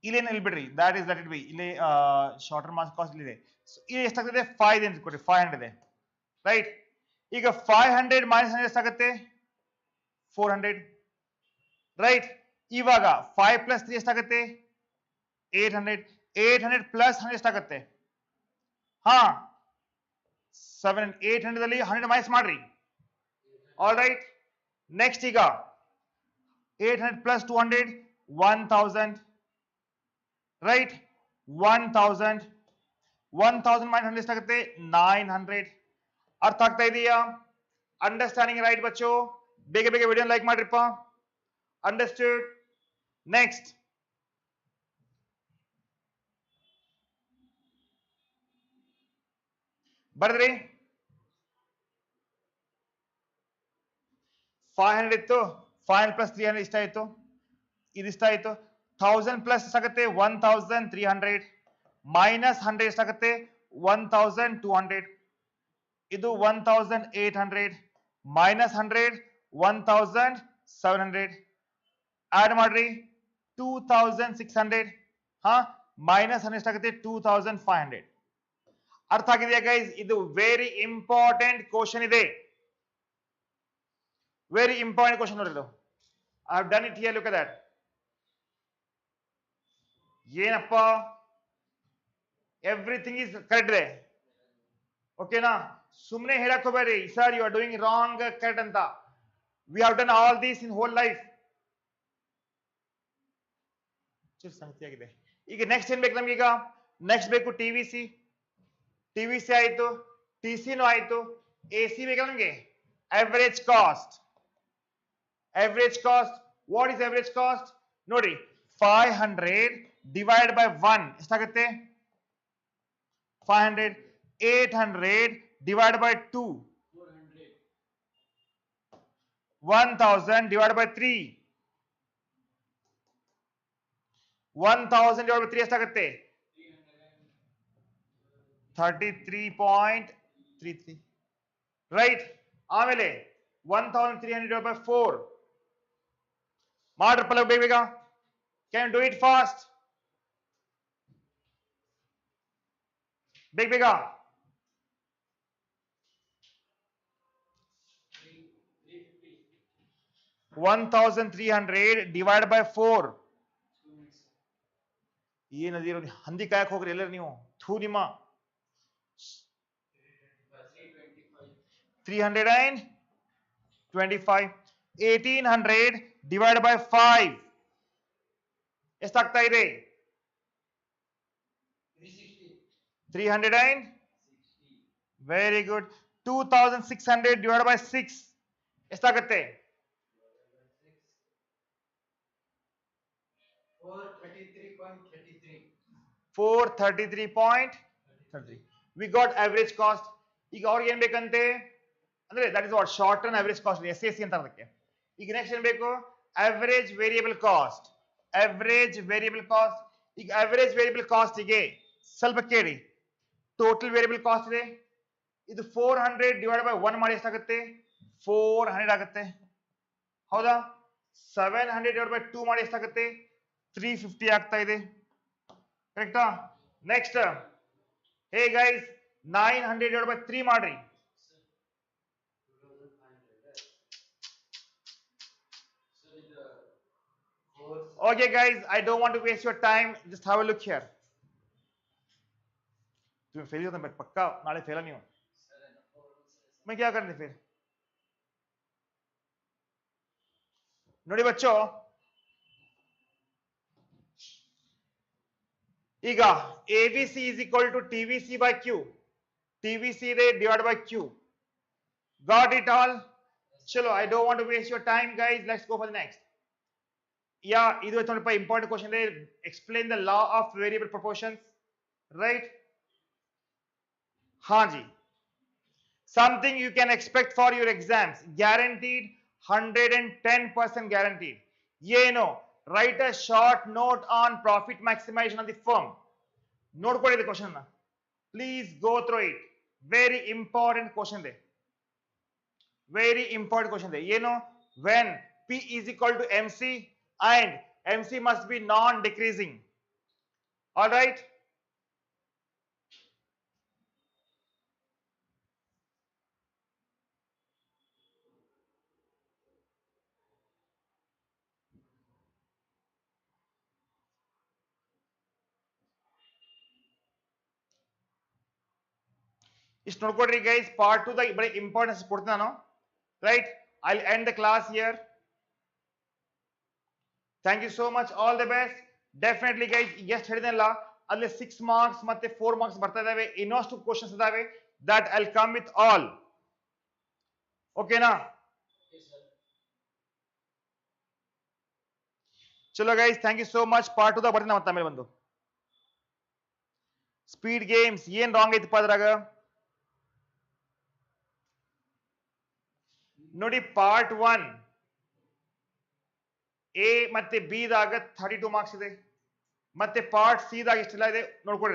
ಇಲ್ಲೇನು ಇಲ್ಲಿ ಬಿಡ್ರಿ, that is let it be. ಇಲ್ಲಿ ಶಾರ್ಟರ್ ಮಾರ್ಕ್ಸ್ ಕಾಸ್ಟ್ ಇದೆ. ಇಲ್ಲಿ ಎಷ್ಟಾಗ್ತದೆ? 5 ಅಂತ ಕೊಡ್ರಿ, 500 ಇದೆ, ರೈಟ್? ಈಗ 500 ಮೈನಸ್ 100 ಎಷ್ಟಾಗುತ್ತೆ? 400, ರೈಟ್? ಇವಾಗ 5 ಪ್ಲಸ್ 3 ಎಷ್ಟಾಗುತ್ತೆ? 800. 800 ಪ್ಲಸ್ 100 ಎಷ್ಟಾಗುತ್ತೆ? ಹಾ 700. 800 ಅಲ್ಲಿ 100 ಮೈನಸ್ ಮಾಡ್ರಿ. ಆಲ್ ರೈಟ್, ನೆಕ್ಸ್ಟ್ ಈಗ 800 ಪ್ಲಸ್ 200 1000, ರೈಟ್? 1000 ಮೈನಸ್ 100 ಎಷ್ಟಾಗುತ್ತೆ? 900. ಅರ್ಥ ಆಗ್ತಾ ಇದೆಯಾ? ಅಂಡರ್ಸ್ಟ್ಯಾಂಡಿಂಗ್ ರೈಟ್ ಬಚ್ಚೋ? ಬೇಗ ಬೇಗ ವಿಡಿಯೋ ಲೈಕ್ ಮಾಡ್ರಿಪ್ಪ. ಅಂಡರ್ಸ್ಟೂಡ್? ನೆಕ್ಸ್ಟ್ ಬರ್ದ್ರಿ? 500 ಇತ್ತು, 500 ಪ್ಲಸ್ 300 ಇಷ್ಟ ಆಯ್ತು, ಇದಿಷ್ಟ ಆಯ್ತು. 1000 ಪ್ಲಸ್ ಎಷ್ಟಾಗುತ್ತೆ? 1300 ಮೈನಸ್ 100 ಎಷ್ಟಾಗುತ್ತೆ? 1200. ಇದು 1800 minus 100 1700 add ಮಾಡ್ರಿ 2600 ಹಾ minus 100 ಎಷ್ಟಾಗುತ್ತೆ 2500 ಅರ್ಥ ಆಗಿದೆಯಾ ಗೈಸ್ ಇದು ವೆರಿ ಇಂಪಾರ್ಟೆಂಟ್ ಕ್ವಶನ್ ಇದೆ ವೆರಿ ಇಂಪಾರ್ಟೆಂಟ್ ಕ್ವಶನ್ ನೋಡಿದ್ರು I have done it here look at that ಏನಪ್ಪ ಎವ್ರಿಥಿಂಗ್ ಇಸ್ ಕರೆಕ್ಟ್ ಇದೆ ಓಕೆನಾ ಸುಮ್ಮನೆ ಹೇಳಕ್ ಹೋಗ್ಬೇಡಿ sir you are doing wrong correct ಅಂತ we have done all these in whole life ಸಂಗತಿ ಆಗಿದೆ ಈಗ ನೆಕ್ಸ್ಟ್ ಏನ್ ಬೇಕು ನಮ್ಗೆ ಈಗ ನೆಕ್ಸ್ಟ್ ಬೇಕು ಟಿವಿಸಿ ಆಯ್ತು ಟಿಸಿನೂ ಆಯ್ತು ಎಸಿ ಬೇಕಾ ನಮ್ಗೆ average cost what is average cost ನೋಡಿ 500 divided by 1 ಎಷ್ಟಾಗುತ್ತೆ 500 800 divided by 2 1000 divided by 3 1000 divided by 3 ಎಷ್ಟಾಗುತ್ತೆ 33.33 ರೈಟ್ ಆಮೇಲೆ 1300 divided by 4 ಮಾಡ್ರಿ ಪಲ್ಲವ್ ಬೇಗ ಕ್ಯಾನ್ ಡೂ ಇಟ್ ಫಾಸ್ಟ್ ಬೇಗ 1300 divided by 4 ಏನದಿರೋ ಹಂದಿ ಕಾಯಕ್ ಹೋಗ್ರಿ ಎಲ್ಲರೂ ನೀವು ಥೂ ನಿಮ್ಮ 325 1800 divided by 5 ಎಷ್ಟಾಗ್ತಾ ಇದೆ 300 ವೆರಿ ಗುಡ್ 2600 divided by 6 ಎಷ್ಟಾಗುತ್ತೆ 433.33 we got average cost ಈಗ ಅವ್ರಿಗೆ ಏನ್ ಬೇಕಂತೆ ಅಂದ್ರೆ that is what short term average cost SAC ಅಂತ ಅದಕ್ಕೆ ಈಗ ನೆಕ್ಸ್ಟ್ ಏನ್ ಬೇಕು average variable cost ಈಗ average variable cost ಗೆ ಸ್ವಲ್ಪ ಕೇಳಿ ಟೋಟಲ್ ವೇರಿಯಬಲ್ ಕಾಸ್ಟ್ ಇದೆ ಇದು 400 divided by 1 ಮಾಡಿ ಎಷ್ಟಾಗುತ್ತೆ 400 ಆಗುತ್ತೆ ಹೌದಾ 700 divided by 2 ಮಾಡಿ ಎಷ್ಟಾಗುತ್ತೆ 350 ಆಗ್ತಾ ಇದೆ ಕರೆಕ್ಟಾ next hey guys 900 divided by 3 ಮಾಡ್ರಿ Okay guys, I don't want to waste your time. Just have a look here. तुम्हें फेल होता है पक्का नाले फेला नहीं हो मैं क्या करने फिर ನೋಡಿ बच्चों ಈಗ ABC is equal to TVC by Q TVC divided by Q got it all chalo I don't want to waste your time guys let's go for the next yeah idu thodipa important question there explain the law of variable proportions right हाँ जी something you can expect for your exams guaranteed 110% guaranteed ये no write a short note on profit maximization of the firm ನೋಡ್ಕೊಳ್ಳಿ ಇದು question please go through it very important question there very important question there ಏನು when P is equal to MC and MC must be non decreasing all right ಇಷ್ಟು ನೋಡ್ಕೊಡ್ರಿ guys part 2 ದ ಬರೀ importance ಕೊಡ್ತೀನಿ ನಾನು right I will end the class here thank you so much all the best definitely guys ಎಷ್ಟು ಹೇಳಿದೆನಲ್ಲ ಅಲ್ಲಿ 6 marks ಮತ್ತೆ 4 ಮಾರ್ಕ್ಸ್ ಬರ್ತಾ ಇದಾವೆ ಇನ್ನಷ್ಟು ಕ್ವಶನ್ಸ್ ಇದಾವೆ that I will come with all ಓಕೆನಾ ಚಲೋ guys thank you so much part 2 ದ ಬರ್ತೀನಿ ಮತ್ತೆ ಆಮೇಲೆ ಬಂದು ಸ್ಪೀಡ್ ಗೇಮ್ಸ್ ಏನ್ ರಾಂಗ್ ಐತಪ್ಪ ಅದ್ರಾಗ ನೋಡಿ ಪಾರ್ಟ್ 1 ಎ ಮತ್ತೆ ಬಿ ದಾಗ 32 ಮಾರ್ಕ್ಸ್ ಇದೆ ಮತ್ತೆ ಪಾರ್ಟ್ ಸಿ ದಾಗ ಎಷ್ಟೆಲ್ಲ ಇದೆ ನೋಡ್ಕೊಳ್ಳಿ